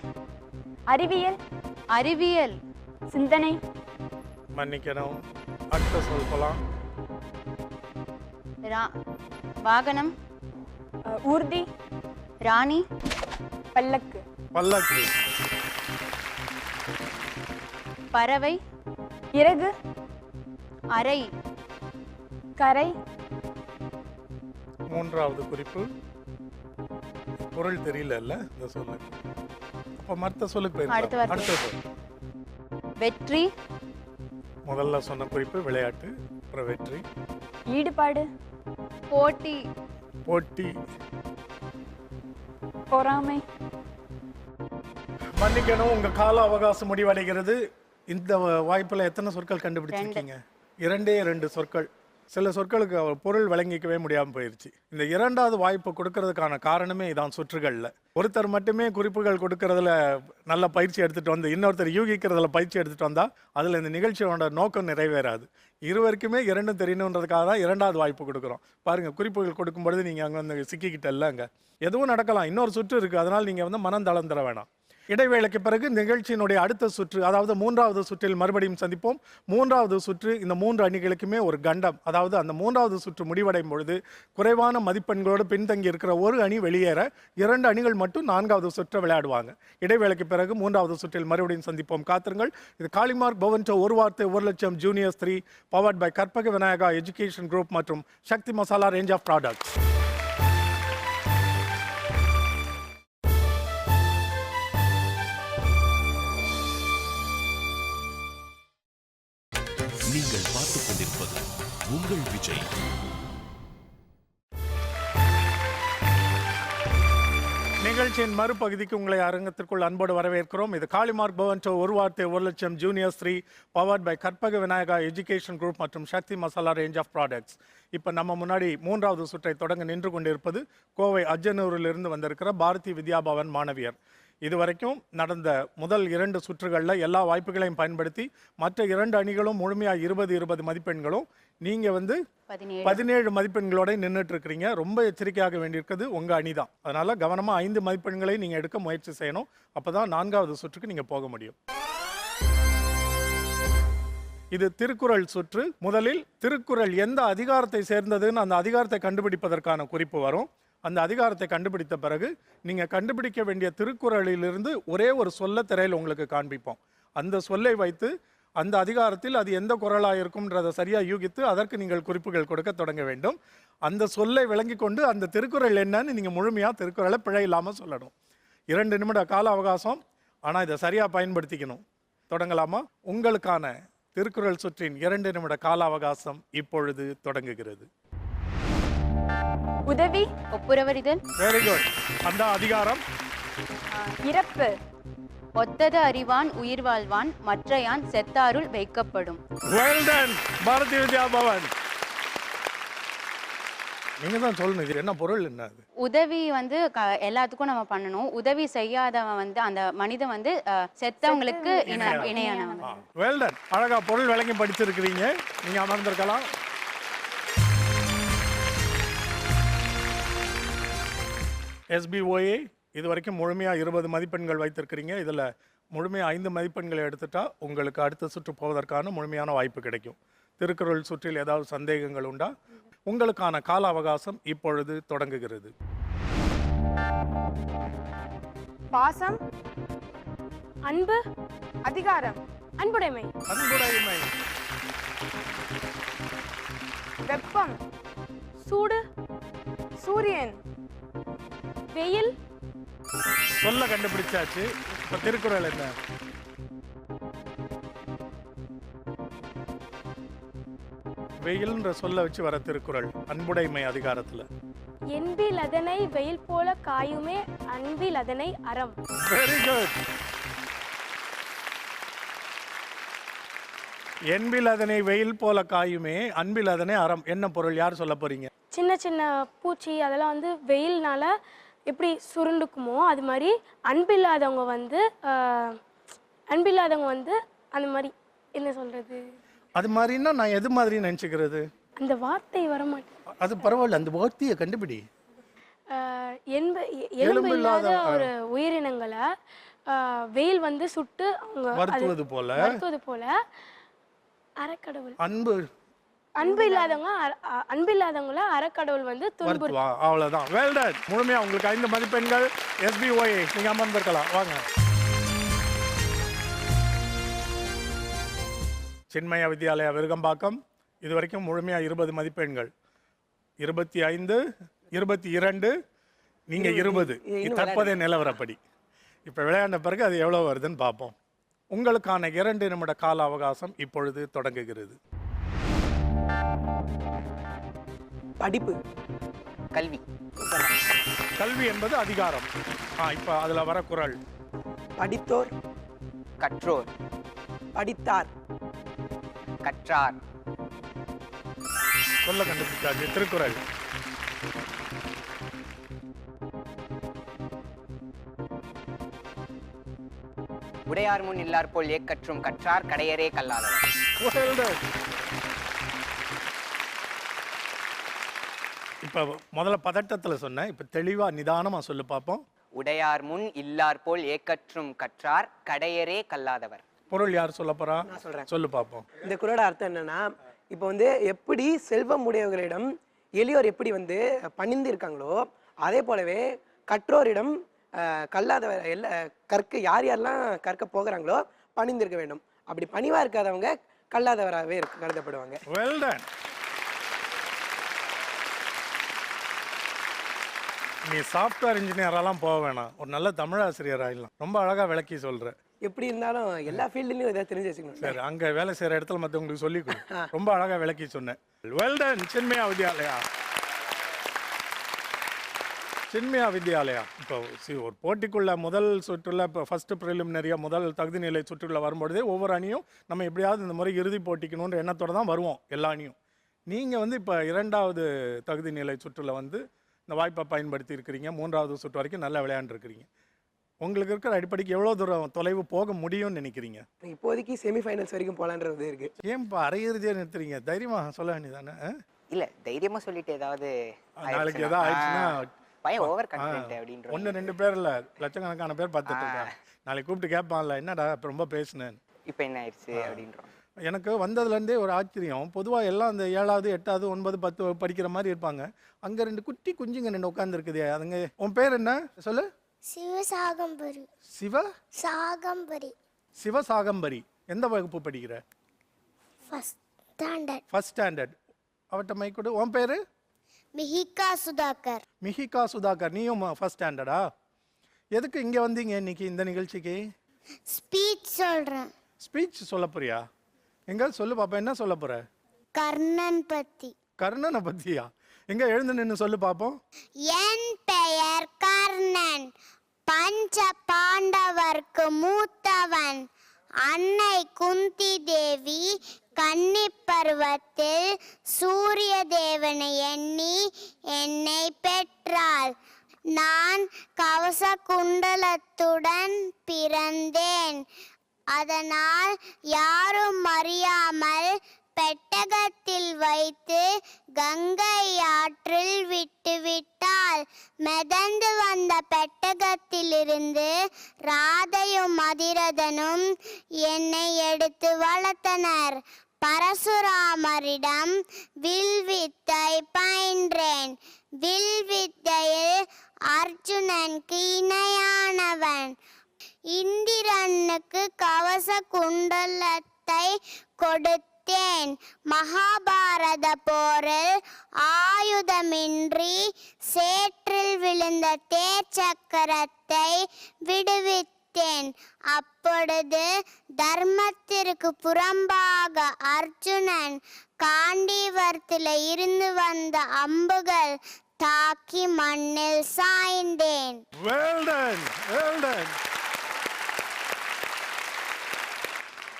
[SPEAKER 3] அறிவியல்,
[SPEAKER 6] அறிவியல்,
[SPEAKER 3] சிந்தனை,
[SPEAKER 2] மன்னிக்கணும். அடுத்த சொல் போலாம்.
[SPEAKER 6] வாகனம்,
[SPEAKER 3] ஊர்தி,
[SPEAKER 6] ராணி,
[SPEAKER 3] பல்லக்கு,
[SPEAKER 2] பல்லக்கு,
[SPEAKER 6] பறவை,
[SPEAKER 3] இறகு,
[SPEAKER 6] அறை,
[SPEAKER 3] கரை,
[SPEAKER 2] 3வது குறிப்பு. பொருள் தெரியல இந்த சொல்லு. அப்ப மற்ற சொல்லுக்கு போயிருக்கலாம். அடுத்த சொல்.
[SPEAKER 6] வெற்றி,
[SPEAKER 2] முதல்ல சொன்ன குறிப்பு விளையாட்டு, அப்புறம் வெற்றி,
[SPEAKER 3] ஈடுபாடு,
[SPEAKER 6] போட்டி,
[SPEAKER 2] போட்டி,
[SPEAKER 3] பொறாமை.
[SPEAKER 2] மன்னிக்கணும், உங்க கால அவகாசம் முடிவடைகிறது. இந்த வாய்ப்புல எத்தனை சொற்கள் கண்டுபிடிச்சிருக்கீங்க? 2 சொற்கள். சில சொற்களுக்கு பொருள் விளங்கிக்கவே முடியாமல் போயிடுச்சு. இந்த 2வது வாய்ப்பு கொடுக்கறதுக்கான காரணமே இதான். சுற்றுகளில் ஒருத்தர் மட்டுமே குறிப்புகள் கொடுக்கறதுல நல்ல பயிற்சி எடுத்துட்டு வந்து இன்னொருத்தர் யூகிக்கிறதுல பயிற்சி எடுத்துட்டு வந்தா அதுல இந்த நிகழ்ச்சியோட நோக்கம் நிறைவேறாது. இருவருக்குமே 2ம் தெரியணுன்றதுக்காக தான் 2வது வாய்ப்பு கொடுக்குறோம். பாருங்க, குறிப்புகள் கொடுக்கும்பொழுது நீங்க அங்கே வந்து சிக்கிக்கிட்டல, அங்கே எதுவும் நடக்கலாம். இன்னொரு சுற்று இருக்கு, அதனால் நீங்க வந்து மனம் தளர்ந்துட வேணாம். இடைவேளைக்கு பிறகு நிகழ்ச்சியினுடைய அடுத்த சுற்று, அதாவது 3வது சுற்றில் மறுபடியும் சந்திப்போம். 3வது சுற்று இந்த 3 அணிகளுக்குமே ஒரு கண்டம். அதாவது அந்த 3வது சுற்று முடிவடையும் பொழுது குறைவான மதிப்பெண்களோடு பின்தங்கி இருக்கிற ஒரு அணி வெளியேற 2 அணிகள் மட்டும் 4வது சுற்றை விளையாடுவாங்க. இடைவேளைக்கு பிறகு 3வது சுற்றில் மறுபடியும் சந்திப்போம். காத்திருங்கள். இது காளிமார்க் பவன்டோ ஒரு வார்த்தை 1 லட்சம் juniors 3 powered by Karpaga Vinayaka education group மற்றும் Sakthi masala range of products.
[SPEAKER 1] நீங்கள் பார்த்துக் கொண்டிருப்பது உங்கள் விஜய்.
[SPEAKER 2] நிகழ்ச்சியின் மறுபகுதிக்கு உங்களை அரங்கத்திற்குள் அன்போடு வரவேற்கிறோம். இது காளிமார்க் பவன்டோ ஒரு வார்த்தை 1 லட்சம் juniors 3 powered by Karpaga Vinayaka education group மற்றும் Sakthi masala range of products. இப்போ நம்ம முன்னாடி 3வது சுற்றை தொடங்க நின்று கொண்டிருப்பது கோவை அஜனூரிலிருந்து வந்திருக்கிற பாரதி வித்யாபவன் மாணவியர். இதுவரைக்கும் நடந்த முதல் 2 சுற்றுகளில் எல்லா வாய்ப்புகளையும் பயன்படுத்தி மற்ற 2 அணிகளும் முழுமையாக 20 மதிப்பெண்களும், நீங்கள் வந்து 17 மதிப்பெண்களோட நின்றுட்டு இருக்கிறீங்க. ரொம்ப எச்சரிக்கையாக வேண்டியிருக்கிறது உங்கள் அணி தான். அதனால கவனமாக 5 மதிப்பெண்களை நீங்கள் எடுக்க முயற்சி செய்யணும். அப்போ தான் 4வது சுற்றுக்கு நீங்கள் போக முடியும். இது திருக்குறள் சுற்று. முதலில் திருக்குறள் எந்த அதிகாரத்தை சேர்ந்ததுன்னு அந்த அதிகாரத்தை கண்டுபிடிப்பதற்கான குறிப்பு வரும். அந்த அதிகாரத்தை கண்டுபிடித்த பிறகு நீங்கள் கண்டுபிடிக்க வேண்டிய திருக்குறளிலிருந்து ஒரே ஒரு சொல்ல திரையில் உங்களுக்கு காண்பிப்போம். அந்த சொல்லை வைத்து அந்த அதிகாரத்தில் அது எந்த குறளாக இருக்கும்ன்றதை சரியாக யூகித்து அதற்கு நீங்கள் குறிப்புகள் கொடுக்க தொடங்க வேண்டும். அந்த சொல்லை விளங்கி கொண்டு அந்த திருக்குறள் என்னன்னு நீங்கள் முழுமையாக திருக்குறளை பிழை இல்லாமல் சொல்லணும். 2 நிமிட கால அவகாசம், ஆனால் இதை சரியாக பயன்படுத்திக்கணும். தொடங்கலாமா? உங்களுக்கான திருக்குறள் சுற்றின் 2 நிமிட கால அவகாசம் இப்பொழுது தொடங்குகிறது.
[SPEAKER 5] உதவி,
[SPEAKER 6] ஒப்புரவறிதல்,
[SPEAKER 2] வெரி குட். அந்த அதிகாரம்
[SPEAKER 5] இறப்பு,
[SPEAKER 6] ஒத்தத அறிவான் உயிர் வாழ்வான் மற்றையான் செத்தாருள் வைக்கப்படும்.
[SPEAKER 2] Well done Bharatiya Vidya Bhavan. நீங்க தான் சொல்லணும் இது என்ன பொருள் என்ன அது.
[SPEAKER 6] உதவி வந்து எல்லாத்துக்கும் நம்ம பண்ணணும். உதவி செய்யாதவன் வந்து அந்த மனிதன் வந்து செத்தவங்களுக்கு இணையானவன்.
[SPEAKER 2] Well done. அழகா பொருள் விளங்கி படிச்சிருக்கிறீங்க. நீங்க அமர்ந்திருக்கலாம். SBOA இது வரைக்கும் முழுமையாக 20 மதிப்பெண்கள் வைத்திருக்கிறீங்க. இதில் முழுமையாக 5 மதிப்பெண்களை எடுத்துட்டா உங்களுக்கு அடுத்த சுற்று போவதற்கான முழுமையான வாய்ப்பு கிடைக்கும். திருக்குறள் சுற்றில் ஏதாவது சந்தேகங்கள் உண்டா? உங்களுக்கான கால அவகாசம் இப்பொழுது தொடங்குகிறது.
[SPEAKER 5] பாசம்,
[SPEAKER 3] அன்பு,
[SPEAKER 5] அதிகாரம்,
[SPEAKER 3] அன்புடைமை,
[SPEAKER 2] அன்புடைமை,
[SPEAKER 5] வெப்பம்,
[SPEAKER 3] சூடு,
[SPEAKER 5] சூரியன்,
[SPEAKER 3] வெயில்,
[SPEAKER 2] சொல்ல கண்டுபிடிச்சாச்சு. இப்போ திருக்குறள் என்ன? வெயில்ன்ற சொல்ல வச்சு வர திருக்குறள் அன்புடைமை அதிகாரத்துல.
[SPEAKER 3] என்பில் அதனை வெயில் போல காயுமே அன்பில் அதனை அறம்.
[SPEAKER 2] Very good. என்பில் அதனை வெயில் போல காயுமே அன்பில் அதனை அறம். என்ன பொருள்? யார் சொல்ல போறீங்க?
[SPEAKER 3] சின்ன சின்ன பூச்சி அதெல்லாம் வந்து வெயில்னால எப்படி சுருண்டுக்குமோ அது மாதிரி அன்பில்லாதவங்க வந்து அந்த மாதிரி என்ன சொல்றது,
[SPEAKER 2] அது மாதிரின்னா நான் எது மாதிரி நினைச்சுக்கிறது?
[SPEAKER 3] அந்த வார்த்தை வர மாட்டேன்.
[SPEAKER 2] அது பரவாயில்ல, அந்த வார்த்தையை கண்டுபிடி.
[SPEAKER 3] எலும்பு இல்லாத ஒரு உயிரினங்களை வெயில் வந்து சுட்டு அவங்க
[SPEAKER 2] வருத்துவது போல
[SPEAKER 3] அறக்கடவுள்.
[SPEAKER 2] அன்பு
[SPEAKER 3] இல்லாதவங்கள அறக்கடவுள் வந்து
[SPEAKER 2] வருத்துவா. அவ்வளவுதான். Well done. முழுமையா உங்களுக்கு 5 மதிப்பெண்கள். SBOA நீங்க அமர்ந்திருக்கலாம். வாங்க. சின்மயா வித்யாலயா விருகம்பாக்கம் இது வரைக்கும் முழுமையா 20 மதிப்பெண்கள். 25, 22, நீங்க 20. தற்போதைய நிலவரப்படி. இப்ப விளையாண்ட பிறகு அது எவ்வளவு வருதுன்னு பார்ப்போம். உங்களுக்கான 2 நிமிட கால அவகாசம் இப்பொழுது தொடங்குகிறது.
[SPEAKER 7] படிப்பு,
[SPEAKER 4] கல்வி,
[SPEAKER 2] கல்வி என்பது அதிகாரம். இப்ப அதுல வர குறள்.
[SPEAKER 7] படித்தோர்,
[SPEAKER 4] கற்றோர்,
[SPEAKER 7] படித்தார்,
[SPEAKER 4] கற்றார்,
[SPEAKER 2] சொல்ல கண்டுபிடிச்சாச்சு. திருக்குறள்.
[SPEAKER 4] உடையார் முன் இல்லார் போல் ஏக்கற்றும் கற்றார் கடையரே கல்லாதவர்.
[SPEAKER 2] Well done. இப்ப முதல்ல பதட்டத்துல சொன்னேன். இப்ப தெளிவா நிதானமா சொல்லு பார்ப்போம்.
[SPEAKER 4] உடையார் முன் இல்லார் போல் ஏக்கற்றும் கற்றார் கடையரே கல்லாதவர்.
[SPEAKER 2] பொருள் யார் சொல்ல போறா?
[SPEAKER 7] நான் சொல்றேன்.
[SPEAKER 2] சொல்லு பார்ப்போம்.
[SPEAKER 7] இந்த குறளோட அர்த்தம் என்னன்னா, இப்போ வந்து எப்படி செல்வம் உடையவர்களிடம் எளியோர் எப்படி வந்து பணிந்து இருக்காங்களோ அதே போலவே கற்றோரிடம் கல்லாதவர் யார் யாரெல்லாம் கற்க போகிறாங்களோ பணிந்திருக்க வேண்டும். அப்படி பணிவா இருக்காதவங்க கல்லாதவராகவே கருதப்படுவாங்க.
[SPEAKER 2] Well done. நீ சாஃப்ட்வேர் இன்ஜினியரெல்லாம் போக வேணாம், ஒரு நல்ல தமிழ் ஆசிரியர் ஆயிடலாம். ரொம்ப அழகா விளக்கி சொல்ற.
[SPEAKER 7] எப்படி இருந்தாலும் எல்லா ஃபீல்ட்லயும் ஏதாவது தெரிஞ்சு வச்சுக்கணும்.
[SPEAKER 2] சரி, அங்க வேலை செய்யற இடத்துல மற்றவங்களுக்கு சொல்லி கொடு. ரொம்ப அழகா விளக்கி சொன்னேன். Well done Chinmaya Vidyalaya. சின்மயா வித்யாலயா இப்போ ஒரு போட்டிக்குள்ள முதல் சுற்றுல இப்போ ஃபர்ஸ்ட் ப்ரிலிமினரியாக முதல் தகுதி நிலை சுற்றுல வரும்பொழுதே ஒவ்வொரு அணியும் நம்ம எப்படியாவது இந்த முறை இறுதி போட்டிக்கணுன்ற எண்ணத்தோடு தான் வருவோம் எல்லா அணியும். நீங்கள் வந்து இப்போ 2வது தகுதி நிலை சுற்றுல வந்து இந்த வாய்ப்பை பயன்படுத்தி இருக்கிறீங்க. 3வது சுற்று வரைக்கும் நல்லா விளையாண்டுருக்கிறீங்க. உங்களுக்கு இருக்கிற அடிப்படைக்கு எவ்வளோ தூரம் தொலைவு போக முடியும்னு நினைக்கிறீங்க?
[SPEAKER 7] இப்போதைக்கு செமிஃபைனல்ஸ் வரைக்கும் போகலான்றது இருக்கு.
[SPEAKER 2] ஏன்ப்பா அரையிறுதியாக நிறுத்துறீங்க? தைரியமாக சொல்ல வேண்டியதானே?
[SPEAKER 4] இல்ல தைரியமா சொல்லிட்டு ஏதாவது
[SPEAKER 2] நாளைக்கு ஏதாவது ஆயிடுச்சுன்னா
[SPEAKER 4] பையன் ஓவர் கான்ஃபிடென்ட் அப்படின்ற
[SPEAKER 2] 1-2 பேர் இல்லை லட்சக்கணக்கான பேர் பார்த்துட்டு இருக்காங்க. நாளைக்கு கூப்பிட்டு கேட்பான்ல, என்னடா இப்போ ரொம்ப பேசுனேன்,
[SPEAKER 4] இப்போ என்ன ஆயிடுச்சு அப்படின்றோம்.
[SPEAKER 2] எனக்கு வந்ததுலேருந்தே ஒரு ஆச்சரியம். பொதுவாக எல்லாம் அந்த 7வது 8வது 9 10 படிக்கிற மாதிரி இருப்பாங்க. அங்கே 2 குட்டி குஞ்சுங்க 2 உட்காந்துருக்குது. அதுங்க உன் பேர் என்ன சொல்லு?
[SPEAKER 8] சிவசாகம்பரி. சாகம்பரி.
[SPEAKER 2] சிவசாகம்பரி. எந்த வகுப்பு படிக்கிற? First standard. அவட்ட மைக்கோடு. உன் பேர்?
[SPEAKER 8] மிஹிகா சுதாகர்.
[SPEAKER 2] மிஹிகா சுதாகர். நீயும் ஃபர்ஸ்ட் ஸ்டாண்டர்டா? எதுக்கு இங்கே வந்தீங்க இன்னைக்கு இந்த நிகழ்ச்சிக்கு?
[SPEAKER 8] ஸ்பீச் சொல்கிறேன்.
[SPEAKER 2] ஸ்பீச் சொல்ல போறியா? எங்க சொல்லு பாப்பா, என்ன சொல்ல போற?
[SPEAKER 8] கர்ணன் பத்தி.
[SPEAKER 2] கர்ணனை பத்தியா? எங்க எழுந்து நின்னு சொல்லு பாப்போம்.
[SPEAKER 8] என் பெயர் கர்ணன், பஞ்ச பாண்டவர்க்கு மூத்தவன். அன்னை குந்தி தேவி கன்னி பருவத்தில் சூரிய தேவனை எண்ணி என்னை பெற்றாள். நான் கவச குண்டலத்துடன் பிறந்தேன். அதனால் யாரும் அறியாமல் பெட்டகத்தில் வைத்து கங்கை ஆற்றில் விட்டுவிட்டாள். மிதந்து வந்த பெட்டகத்திலிருந்து ராதையும் மதிரதனும் என்னை எடுத்து வளர்த்தனர். பரசுராமரிடம் வில்வித்தை பயின்றேன். வில்வித்தையில் அர்ஜுனனுக்கு இணையானவன். இந்திரனுக்கு கவச குண்டலத்தை கொடுத்தேன். மகாபாரத போரில் ஆயுதமின்றி சேற்றில் விழுந்த தேர்ச்சக்கரத்தை விடுவித்தேன். அப்பொழுது தர்மத்திற்கு புறம்பாக அர்ஜுனன் காண்டீவரத்தில் இருந்து வந்த அம்புகள் தாக்கி மண்ணில் சாய்ந்தேன்.
[SPEAKER 2] Well done, well done.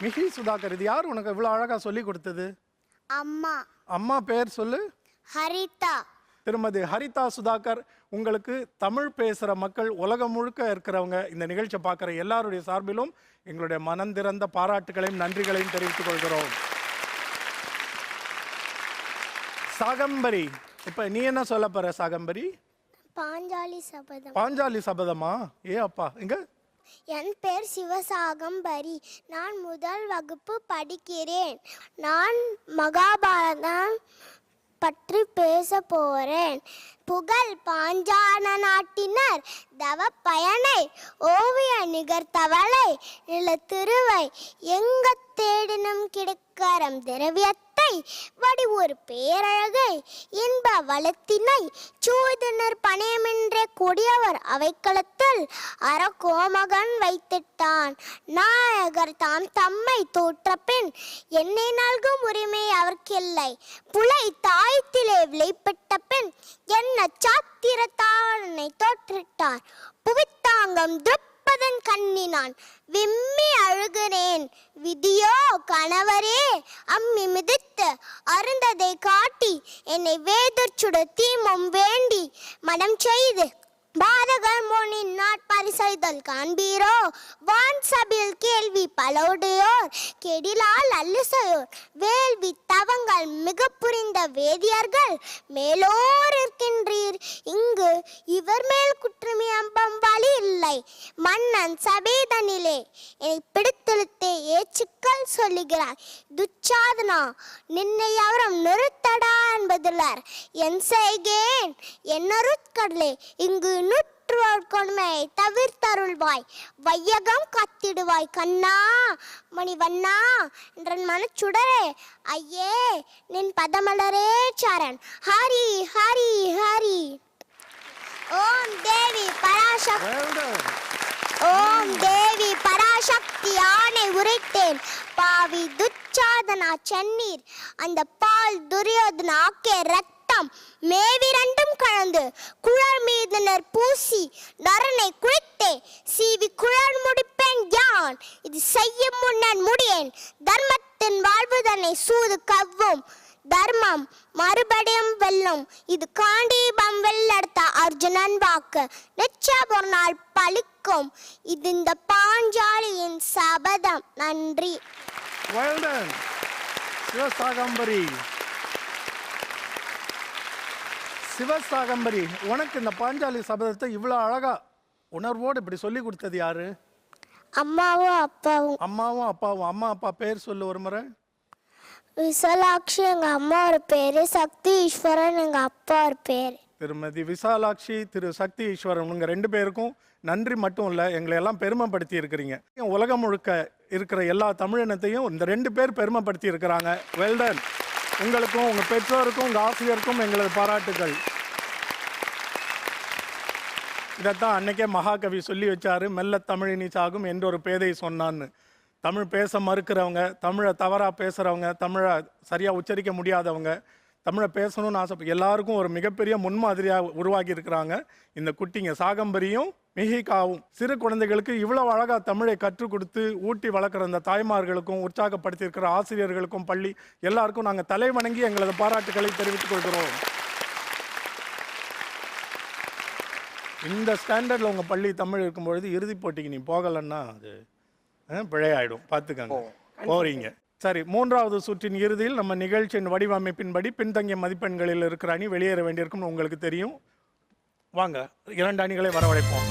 [SPEAKER 2] மிஹி Sudhakar, இது யார் உனக்கு இவ்வளவு அழகா சொல்லி கொடுத்தது?
[SPEAKER 8] அம்மா.
[SPEAKER 2] அம்மா பேர் சொல்லு.
[SPEAKER 8] ஹரிதா.
[SPEAKER 2] திருமதி ஹரிதா சுதாகர். உங்களுக்கு தமிழ் பேசுகிற மக்கள் உலகம் முழுக்க இருக்கிறவங்க இந்த நிகழ்ச்சியை பார்க்குற எல்லாருடைய சார்பிலும் எங்களுடைய மனந்திறந்த பாராட்டுகளையும் நன்றிகளையும் தெரிவித்துக் கொள்கிறோம். சாகம்பரி, இப்போ நீ என்ன சொல்ல போற சாகம்பரி?
[SPEAKER 8] பாஞ்சாலி சபதம்.
[SPEAKER 2] பாஞ்சாலி சபதமா? ஏ அப்பா, இங்க
[SPEAKER 8] என் பேர் சிவசாகம்பரி. நான் முதல் வகுப்பு படிக்கிறேன். நான் மகாபாரதம் பற்றி பேச போறேன். புகழ் பாஞ்சால நாட்டினர் தவ பயனை ஓவிய நிகர்த்தவளை நிலத்திருவை எங்க தேடினும் கிடைக்கரம் திரவியத்தை வடி ஒரு பேரழகை இன்ப வளத்தினை சூதனர் பணையமென்றே கொடியவர் அவைக்களத்தில் அறக்கோமகன் வைத்திட்டான். நாயகர் தாம் தம்மை தோற்ற பின் என்னை நல்கும் உரிமை அவர்க்கில்லை. புலை தாயத்திலே விளைப்பட்ட பின் என்ன சாத்திரத்தானை தோற்றிட்டார். புவித்தாங்கம் துப்பதன் கண்ணினான் விம்மி அழுகிறேன். விதியோ கணவரே அம்மி மிதித்து அருந்ததை காட்டி என்னை வேதச்சுட தீமும் வேண்டி மனம் செய்து பாதகர் மோனின் நாட்பரிசைதல் காண்பீரோ. வான் சபில் கேள்வி பலவுடையோர் கெடிலால் அல்லுசையோர் வேள்வி தவங்கள் மிக புரிந்த வேதியர்கள் மேலோர் இருக்கின்றீர். இங்கு இவர் மேல் குற்றமி அம்பம்பாலி இல்லை. மன்னன் சபேதனிலே என்னை பிடித்தெழுத்தே ஏச்சுக்கள் சொல்லுகிறார். துச்சாதனா, நின்னை அவரம் நிறுத்தடா என்பதுலர். என் செய்கேன் என்னருட்கடலே, இங்கு நுற்றுவோர் கொடுமையை தவிர்த்தருள்வாய். வையகம் காத்திடுவாய் கண்ணா மணிவண்ணா என்ற மனச்சுடரே. ஐயே நின் பதமலரே சரண். ஹரி ஹரி ஹரி. ஓம் தேவி பராசக்தி. ஓம் தேவி பராசக்தி ஆணை உரைத்தேன். பாவி துச்சாதனா சென்னீர் அந்த பால் துரியோதனா ஆக்கே ரத்தம் மேவிரண்டும் கலந்து குழல் மீதனர் பூசி நரனை குளித்தே சீவி குழல் முடிப்பேன் யான். இது செய்யும் முன்னன் முடியேன். தர்மத்தின் வாழ்வுதனை சூது கவ்வும் தர்மம் மறுபடியும் வெல்லும். இது காண்டீபம் வெள்ளெடுத்த அர்ஜுனன் வாக்கு நிச்சயம் ஒரு நாள் பலிக்கும். இது இந்த பாஞ்சாலியின் சபதம். நன்றி.
[SPEAKER 2] Well done. சிவசாகம்பரி. சிவசாகம்பரி, உனக்கு இந்த பாஞ்சாலி சபதத்தை இவ்வளோ அழகா உணர்வோடு இப்படி சொல்லி கொடுத்தது யாரு?
[SPEAKER 8] அம்மாவும் அப்பாவும்.
[SPEAKER 2] அம்மாவும் அப்பாவும். அம்மா அப்பா பேர் சொல்லு ஒரு முறை.
[SPEAKER 8] விசாலாட்சி எங்க அம்மா ஒரு பேரு, சக்தி ஈஸ்வரன் எங்க அப்பா ஒரு பேரு.
[SPEAKER 2] திருமதி விசாலாட்சி, திரு சக்தி ஈஸ்வரன், உங்க ரெண்டு பேருக்கும் நன்றி மட்டும் இல்லை, எங்களை எல்லாம் பெருமைப்படுத்தி இருக்கிறீங்க. உலகம் முழுக்க இருக்கிற எல்லா தமிழினத்தையும் இந்த ரெண்டு பேர் பெருமைப்படுத்தி இருக்கிறாங்க. வெல்டன். உங்களுக்கும் உங்க பெற்றோருக்கும் உங்க ஆசிரியருக்கும் எங்களது பாராட்டுகள். இதைத்தான் அன்னைக்கே மகாகவி சொல்லி வச்சாரு, மெல்ல தமிழினி சாகும் என்று ஒரு பேதை சொன்னான்னு. தமிழ் பேச மறுக்கிறவங்க, தமிழை தவறாக பேசுகிறவங்க, தமிழை சரியாக உச்சரிக்க முடியாதவங்க, தமிழை பேசணும்னு ஆசைப்பட்டு எல்லாருக்கும் ஒரு மிகப்பெரிய முன்மாதிரியாக உருவாக்கி இருக்கிறாங்க இந்த குட்டிங்க. சாகம்பரியும் மிஹிகாவும் சிறு குழந்தைகளுக்கு இவ்வளவு அழகா தமிழை கற்றுக் கொடுத்து ஊட்டி வளர்க்குற அந்த தாய்மார்களுக்கும் உற்சாகப்படுத்தியிருக்கிற ஆசிரியர்களுக்கும் பள்ளி எல்லாருக்கும் நாங்கள் தலை வணங்கி எங்களது பாராட்டுகளை தெரிவித்துக் கொள்கிறோம். இந்த ஸ்டாண்டர்டில் உங்கள் பள்ளி தமிழ் இருக்கும்பொழுது இறுதிப் போட்டிக்கு நீ போகலைன்னா அது பிழையாயிடும், பார்த்துக்கங்க. போறீங்க. சரி, 3வது சுற்றின் இறுதியில் நம்ம நிகழ்ச்சியின் வடிவமைப்பின்படி பின்தங்கிய மதிப்பெண்களில் இருக்கிற அணி வெளியேற வேண்டியிருக்கும் உங்களுக்கு தெரியும். வாங்க 2 அணிகளை வரவழைப்போம்.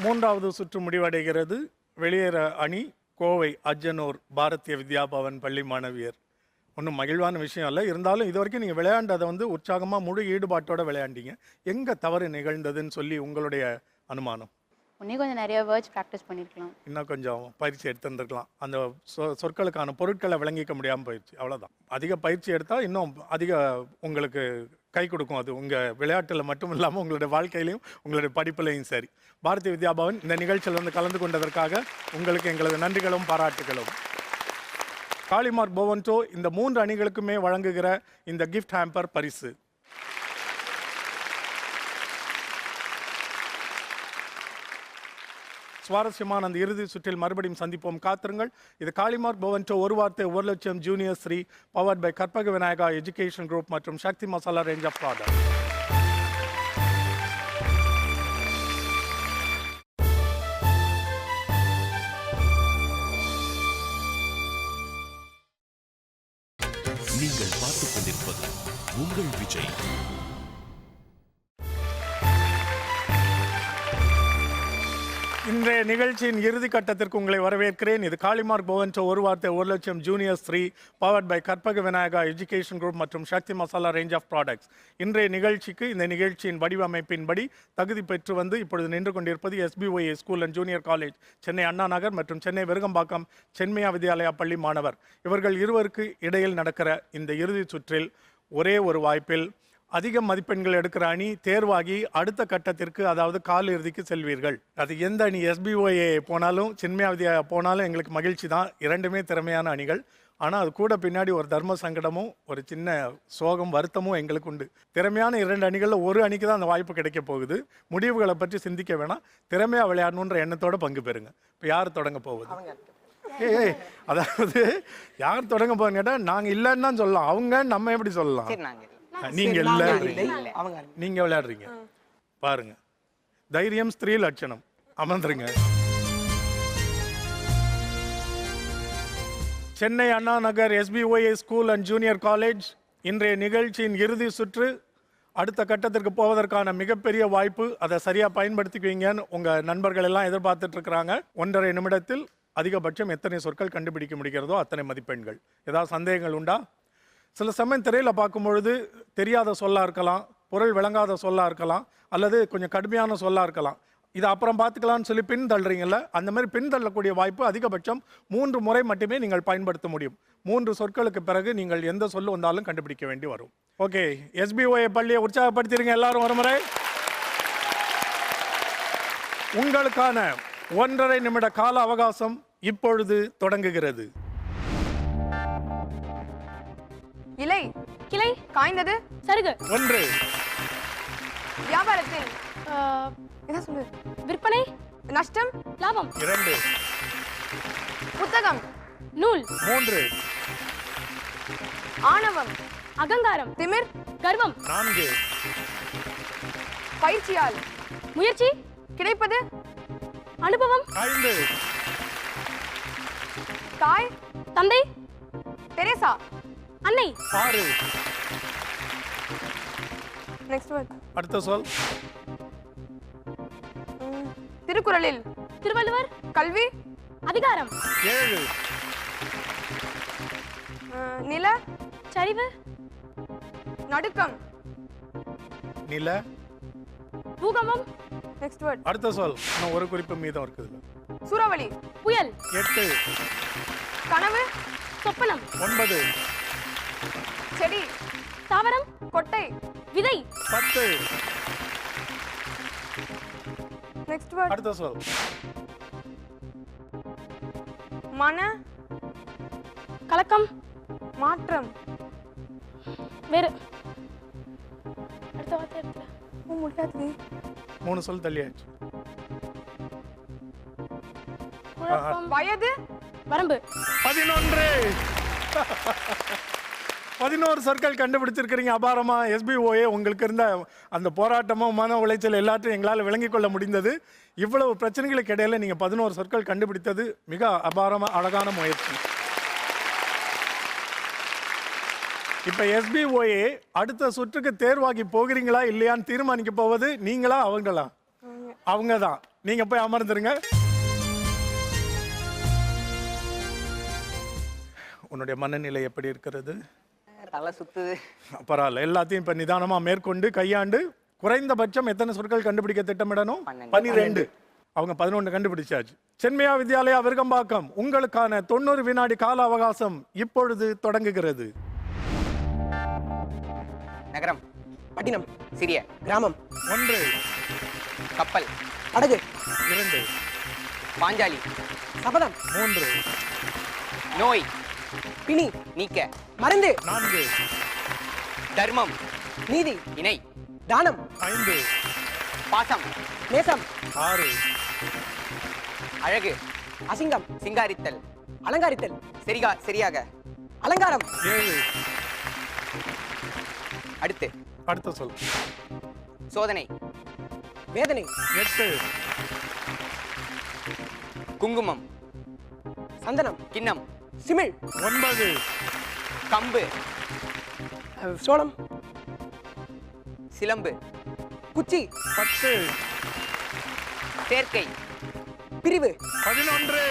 [SPEAKER 2] 3வது சுற்று முடிவடைகிறது. வெளியேற அணி கோவை அஜ்ஜனூர் பாரதிய வித்யா பவன் பள்ளி மாணவியர். ஒன்றும் மகிழ்வான விஷயம் இல்லை, இருந்தாலும் இது வரைக்கும் நீங்கள் விளையாண்டதை உற்சாகமாக முழு ஈடுபாட்டோட விளையாண்டீங்க. எங்கே தவறு நிகழ்ந்ததுன்னு சொல்லி உங்களுடைய அனுமானம்?
[SPEAKER 6] இன்னும் கொஞ்சம் நிறைய வேர்ட்ஸ் ப்ராக்டிஸ் பண்ணியிருக்கலாம்,
[SPEAKER 2] இன்னும் கொஞ்சம் பயிற்சி எடுத்துருந்துருக்கலாம். அந்த சொற்களுக்கான பொருட்களை விளங்கிக்க முடியாமல் போயிடுச்சு, அவ்வளோதான். அதிக பயிற்சி எடுத்தால் இன்னும் அதிக உங்களுக்கு கை கொடுக்கும். அது உங்கள் விளையாட்டில் மட்டும் இல்லாமல் உங்களுடைய வாழ்க்கையிலையும் உங்களுடைய படிப்புலையும் சரி. பாரதிய வித்யா பவன் இந்த நிகழ்ச்சியில் கலந்து கொண்டதற்காக உங்களுக்கு எங்களது நன்றிகளும் பாராட்டுகளும். காளிமார்க் போவன்டோ இந்த 3 அணிகளுக்குமே வழங்குகிற இந்த கிஃப்ட் ஹேம்பர் பரிசு. சுவாரஸ்யமான அந்த இறுதி சுற்றில் மறுபடியும் சந்திப்போம், காத்திருங்கள். இது காளிமார்க் போவன்டோ ஒரு வார்த்தை 1 லட்சம் junior three powered by Karpaga Vinayaka education group மற்றும் Sakthi masala range of product.
[SPEAKER 1] நீங்கள் பார்த்துக் கொண்டிருப்பது உங்கள் விஜய்.
[SPEAKER 2] இன்றைய நிகழ்ச்சியின் இறுதி கட்டத்திற்கு உங்களை வரவேற்கிறேன். இது காளிமார்க் போவன்டோ ஒரு வார்த்தை 1 லட்சம் junior three powered by Karpaga Vinayaka education group மற்றும் Sakthi masala range of products. இன்றைய நிகழ்ச்சிக்கு இந்த நிகழ்ச்சியின் வடிவமைப்பின்படி தகுதி பெற்று இப்பொழுது நின்று கொண்டிருப்பது SBOA school and junior college, Chennai Anna Nagar மற்றும் சென்னை விருகம்பாக்கம் சென்மையா வித்யாலயா பள்ளி மாணவர். இவர்கள் இருவருக்கு இடையில் நடக்கிற இந்த இறுதி சுற்றில் ஒரே ஒரு வாய்ப்பில் அதிக மதிப்பெண்கள் எடுக்கிற அணி தேர்வாகி அடுத்த கட்டத்திற்கு, அதாவது கால் இறுதிக்கு செல்வீர்கள். அது எந்த அணி, SBOA போனாலும் சென்மையா வித்யா போனாலும் எங்களுக்கு மகிழ்ச்சி தான். 2மே திறமையான அணிகள். ஆனால் அது கூட பின்னாடி ஒரு தர்ம சங்கடமும் ஒரு சின்ன சோகம் வருத்தமும் எங்களுக்கு உண்டு. திறமையான 2 அணிகளில் ஒரு அணிக்கு தான் அந்த வாய்ப்பு கிடைக்க போகுது. முடிவுகளை பற்றி சிந்திக்க வேணாம், திறமையாக விளையாடணுன்ற எண்ணத்தோடு பங்கு பெறுங்க. இப்போ யார் தொடங்க போகுது? அதாவது யார் தொடங்க போகுதுன்னு கேட்டால் நாங்கள் இல்லைன்னு தான் சொல்லலாம். அவங்க நம்ம எப்படி சொல்லலாம்? நீங்க இல்ல, நீங்க விளையாடுறீங்க. பாருங்க, தைரியம் ஸ்திரீ லட்சணம். அமர்ந்துருங்க. சென்னை அண்ணா நகர் SBOA school and junior college இன்றைய நிகழ்ச்சியின் இறுதி சுற்று. அடுத்த கட்டத்திற்கு போவதற்கான மிகப்பெரிய வாய்ப்பு. அதை சரியா பயன்படுத்திக்குவீங்கன்னு உங்க நண்பர்கள் எல்லாம் எதிர்பார்த்துட்டு இருக்கிறாங்க. 1.5 நிமிடத்தில் அதிகபட்சம் எத்தனை சொற்கள் கண்டுபிடிக்க முடிகிறதோ அத்தனை மதிப்பெண்கள். ஏதாவது சந்தேகங்கள் உண்டா? சில சமயம் திரையில் பார்க்கும்பொழுது தெரியாத சொல்லா இருக்கலாம், பொருள் விளங்காத சொல்லா இருக்கலாம், அல்லது கொஞ்சம் கடுமையான சொல்லா இருக்கலாம். இதை அப்புறம் பார்த்துக்கலாம்னு சொல்லி பின் தள்ளுறீங்கல்ல, அந்த மாதிரி பின் தள்ளக்கூடிய வாய்ப்பு அதிகபட்சம் 3 முறை மட்டுமே நீங்கள் பயன்படுத்த முடியும். 3 சொற்களுக்கு பிறகு நீங்கள் எந்த சொல்லு வந்தாலும் கண்டுபிடிக்க வேண்டி வரும். ஓகே, SBOA பள்ளியை உற்சாகப்படுத்திடுங்க எல்லாரும் ஒரு முறை. உங்களுக்கான 1.5 நிமிட கால அவகாசம் இப்பொழுது தொடங்குகிறது.
[SPEAKER 5] இலை,
[SPEAKER 3] கிளை,
[SPEAKER 5] காய்ந்தது,
[SPEAKER 3] சருகு,
[SPEAKER 2] 1,
[SPEAKER 5] வியாபாரத்தில், என்ன சொல்லு,
[SPEAKER 3] விற்பனை,
[SPEAKER 5] நஷ்டம்,
[SPEAKER 3] லாபம்,
[SPEAKER 2] 2,
[SPEAKER 5] புத்தகம்,
[SPEAKER 3] நூல்,
[SPEAKER 2] 3,
[SPEAKER 5] ஆணவம்,
[SPEAKER 3] அகங்காரம்,
[SPEAKER 5] திமிர்,
[SPEAKER 3] கர்வம்,
[SPEAKER 2] 4,
[SPEAKER 5] பயிற்சியால்,
[SPEAKER 3] முயற்சி,
[SPEAKER 5] கிடைப்பது,
[SPEAKER 3] அனுபவம்,
[SPEAKER 2] 5,
[SPEAKER 5] தாய்,
[SPEAKER 3] தந்தை,
[SPEAKER 5] தெரேசா,
[SPEAKER 3] அன்னை,
[SPEAKER 2] 6.
[SPEAKER 5] Next word.
[SPEAKER 2] அடுத்த சொல்.
[SPEAKER 5] திருக்குறளில்,
[SPEAKER 3] திருவள்ளுவர்,
[SPEAKER 5] கல்வி,
[SPEAKER 3] அதிகாரம்,
[SPEAKER 2] 7,
[SPEAKER 5] நில,
[SPEAKER 3] சரிவு,
[SPEAKER 5] நடுக்கம்,
[SPEAKER 2] நில.
[SPEAKER 3] பூகம்பம்,
[SPEAKER 5] நெக்ஸ்ட் வேர்ட்.
[SPEAKER 2] அடுத்த சொல். இன்னும் ஒரு குறிப்பு மீதம் இருக்குது.
[SPEAKER 5] சூறாவளி,
[SPEAKER 3] புயல்,
[SPEAKER 2] 8,
[SPEAKER 5] கனவு,
[SPEAKER 3] சொப்பனம்,
[SPEAKER 2] 9,
[SPEAKER 5] செடி,
[SPEAKER 3] தாவரம்,
[SPEAKER 5] கொட்டை,
[SPEAKER 3] விதை,
[SPEAKER 2] 10.
[SPEAKER 5] Next word.
[SPEAKER 2] அடுத்த சொல்.
[SPEAKER 5] மன,
[SPEAKER 3] கலக்கம்.
[SPEAKER 5] மாற்றம்.
[SPEAKER 3] வேறு. அடுத்த வார்த்தை எடுத்துல.
[SPEAKER 5] முடியாது.
[SPEAKER 2] 3 சொல் தள்ளியாச்சு.
[SPEAKER 3] குழப்பம்.
[SPEAKER 5] வயது.
[SPEAKER 3] வரம்பு.
[SPEAKER 2] 11. 11 சொற்கள் கண்டுபிடிச்சிருக்கிறீங்க. அபாரமா. SBOA உங்களுக்கு இருந்த அந்த போராட்டமும் மன உளைச்சல் எல்லாத்தையும் எங்களால் விளங்கிக் கொள்ள முடிந்தது. இவ்வளவு பிரச்சனைகளுக்கு இடையில நீங்க 11 சொற்கள் கண்டுபிடித்தது மிக அபாரமா அழகான முயற்சி. இப்ப SBOA அடுத்த சுற்றுக்கு தேர்வாகி போகிறீங்களா இல்லையான்னு தீர்மானிக்க போவது நீங்களா அவங்களா? அவங்க தான். நீங்க போய் அமர்ந்துருங்க. உன்னுடைய மனநிலை எப்படி இருக்கிறது?
[SPEAKER 4] தலை சுத்துது.
[SPEAKER 2] பரவாயில்ல. எல்லாத்தையும் இப்ப நிதானமா மேற்கொண்டு கையாண்டு குறைந்தபட்சம் எத்தனை சொற்கள் கண்டுபிடிக்க திட்டமிடணும்? 12. அவங்க 11 கண்டுபிடிச்சாச்சு. சென்மையா வித்யாலயா விருகம்பாக்கம் உங்களுக்கான 90 வினாடி கால அவகாசம் இப்பொழுது தொடங்குகிறது.
[SPEAKER 4] நகரம்.
[SPEAKER 7] பட்டினம்.
[SPEAKER 4] சிறிய.
[SPEAKER 7] கிராமம்.
[SPEAKER 2] 1,
[SPEAKER 4] கப்பல்.
[SPEAKER 7] படகு.
[SPEAKER 2] 2,
[SPEAKER 4] பாஞ்சாலி.
[SPEAKER 7] சபதம்.
[SPEAKER 2] 3,
[SPEAKER 4] நோய்.
[SPEAKER 7] பிணி.
[SPEAKER 4] நீக்க.
[SPEAKER 7] மருந்து.
[SPEAKER 2] 4,
[SPEAKER 4] தர்மம்.
[SPEAKER 7] நீதி.
[SPEAKER 4] இணை.
[SPEAKER 7] தானம்.
[SPEAKER 2] 5,
[SPEAKER 4] பாசம்.
[SPEAKER 7] நேசம்.
[SPEAKER 2] 6,
[SPEAKER 4] அழகு.
[SPEAKER 7] அசிங்கம்.
[SPEAKER 4] சிங்காரித்தல்.
[SPEAKER 7] அலங்காரித்தல்.
[SPEAKER 4] சரியாக.
[SPEAKER 7] அலங்காரம்.
[SPEAKER 2] 7.
[SPEAKER 4] அடுத்து.
[SPEAKER 2] அடுத்த சொல்.
[SPEAKER 4] சோதனை.
[SPEAKER 7] வேதனை.
[SPEAKER 2] 8,
[SPEAKER 4] குங்குமம்.
[SPEAKER 7] சந்தனம்.
[SPEAKER 4] கிண்ணம்.
[SPEAKER 7] சிமிழ்.
[SPEAKER 2] 9,
[SPEAKER 4] கம்பு.
[SPEAKER 7] சோளம்.
[SPEAKER 4] சிலம்பு.
[SPEAKER 7] குச்சி.
[SPEAKER 2] 10,
[SPEAKER 4] சேர்க்கை.
[SPEAKER 7] பிரிவு.
[SPEAKER 2] 11,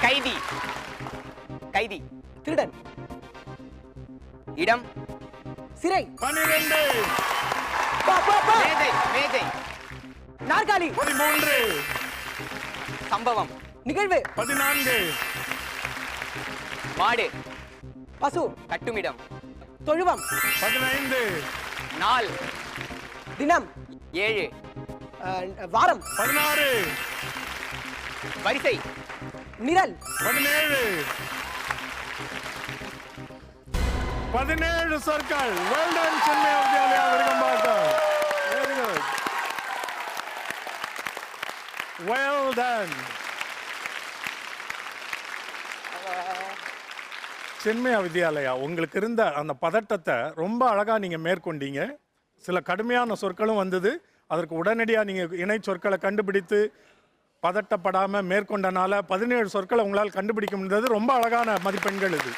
[SPEAKER 4] கைதி. கைதி.
[SPEAKER 7] திருடன்.
[SPEAKER 4] இடம்.
[SPEAKER 7] சிறை.
[SPEAKER 2] 12,
[SPEAKER 4] மேஜை. மேஜை.
[SPEAKER 7] நாற்காலி.
[SPEAKER 2] 13,
[SPEAKER 4] சம்பவம்.
[SPEAKER 7] நிகழ்வு.
[SPEAKER 2] 14,
[SPEAKER 4] மாடு.
[SPEAKER 7] பசு.
[SPEAKER 4] கட்டுமிடம்.
[SPEAKER 7] தொழுவம்.
[SPEAKER 2] 15,
[SPEAKER 4] நாள்.
[SPEAKER 7] தினம்.
[SPEAKER 4] 7.
[SPEAKER 7] வாரம்.
[SPEAKER 2] 16,
[SPEAKER 4] வரிசை.
[SPEAKER 7] நிரல்.
[SPEAKER 2] 17, 17 சொற்கள். Well done, Chennai Vidyalaya Virugambakkam. Very good. Well done. சென்மையா Vidyalaya உங்களுக்கு இருந்த அந்த பதட்டத்தை ரொம்ப அழகா நீங்க மேற்கொண்டீங்க. சில கடுமையான சொற்களும் வந்தது. அதற்கு உடனடியாக நீங்க இணை சொற்களை கண்டுபிடித்து பதட்டப்படாம மேற்கொண்டனால 17 சொற்களை உங்களால் கண்டுபிடிக்க முடிந்தது. ரொம்ப அழகான மதிப்பெண்கள் இது.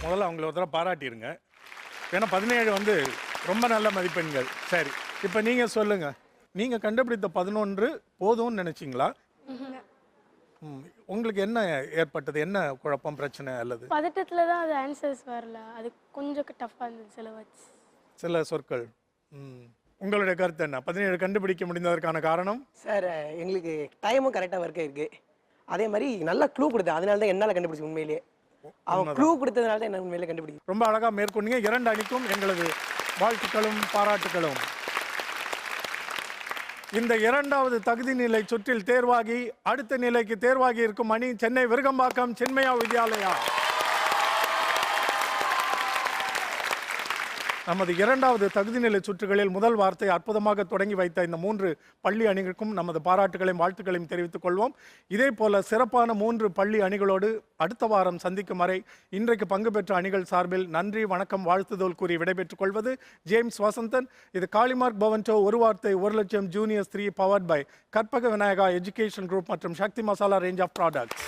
[SPEAKER 2] முதல்ல அவங்கள ஒரு தடவை பாராட்டிருங்க. ஏன்னா 17 ரொம்ப நல்ல மதிப்பெண்கள். சரி, இப்போ நீங்க சொல்லுங்க. நீங்க கண்டுபிடித்த 11 போதும்னு நினைச்சீங்களா? உங்களுக்கு என்ன ஏற்பட்டது? என்ன குழப்பம், பிரச்சனை அல்லது?
[SPEAKER 3] பதட்டத்துல தான் அது ஆன்சர்ஸ் வரல. அது கொஞ்சம் டஃப்பாக இருந்தது சில வேர்ட்ஸ்.
[SPEAKER 2] சில சொற்கள். உங்களுடைய கருத்து என்ன? 17 கண்டுபிடிக்க முடிந்ததற்கான காரணம்?
[SPEAKER 7] சார் எங்களுக்கு டைமும் கரெக்டாக ஒர்க் ஆயிருக்கு. அதே மாதிரி நல்ல க்ளூ கொடுத்தேன். அதனால தான் என்னால் கண்டுபிடிச்சு உண்மையிலேயே. அவன் க்ளூ கொடுத்ததுனால தான் என்ன உண்மையிலே கண்டுபிடிக்கும்.
[SPEAKER 2] ரொம்ப அழகா மேற்கொண்டீங்க. 2 அணிக்கும் எங்களது வாழ்த்துக்களும் பாராட்டுகளும். இந்த 2வது தகுதி நிலை சுற்றில் தேர்வாகி அடுத்த நிலைக்கு தேர்வாகி இருக்கும் அணி சென்னை விருகம்பாக்கம் சென்மையா வித்யாலயா. நமது 2வது தகுதி நிலை சுற்றுகளில் முதல் வார்த்தை அற்புதமாக தொடங்கி வைத்த இந்த 3 பள்ளி அணிகளுக்கும் நமது பாராட்டுகளையும் வாழ்த்துக்களையும் தெரிவித்துக் கொள்வோம். இதே போல சிறப்பான 3 பள்ளி அணிகளோடு அடுத்த வாரம் சந்திக்கும் வரை இன்றைக்கு பங்கு பெற்ற அணிகள் சார்பில் நன்றி, வணக்கம், வாழ்த்துதல் கூறி விடைபெற்றுக் கொள்வது ஜேம்ஸ் வசந்தன். இது காளிமார்க் பவன்டோ ஒரு வார்த்தை 1 லட்சம் juniors 3 powered by Karpaga Vinayaka education group மற்றும் Sakthi masala range of products.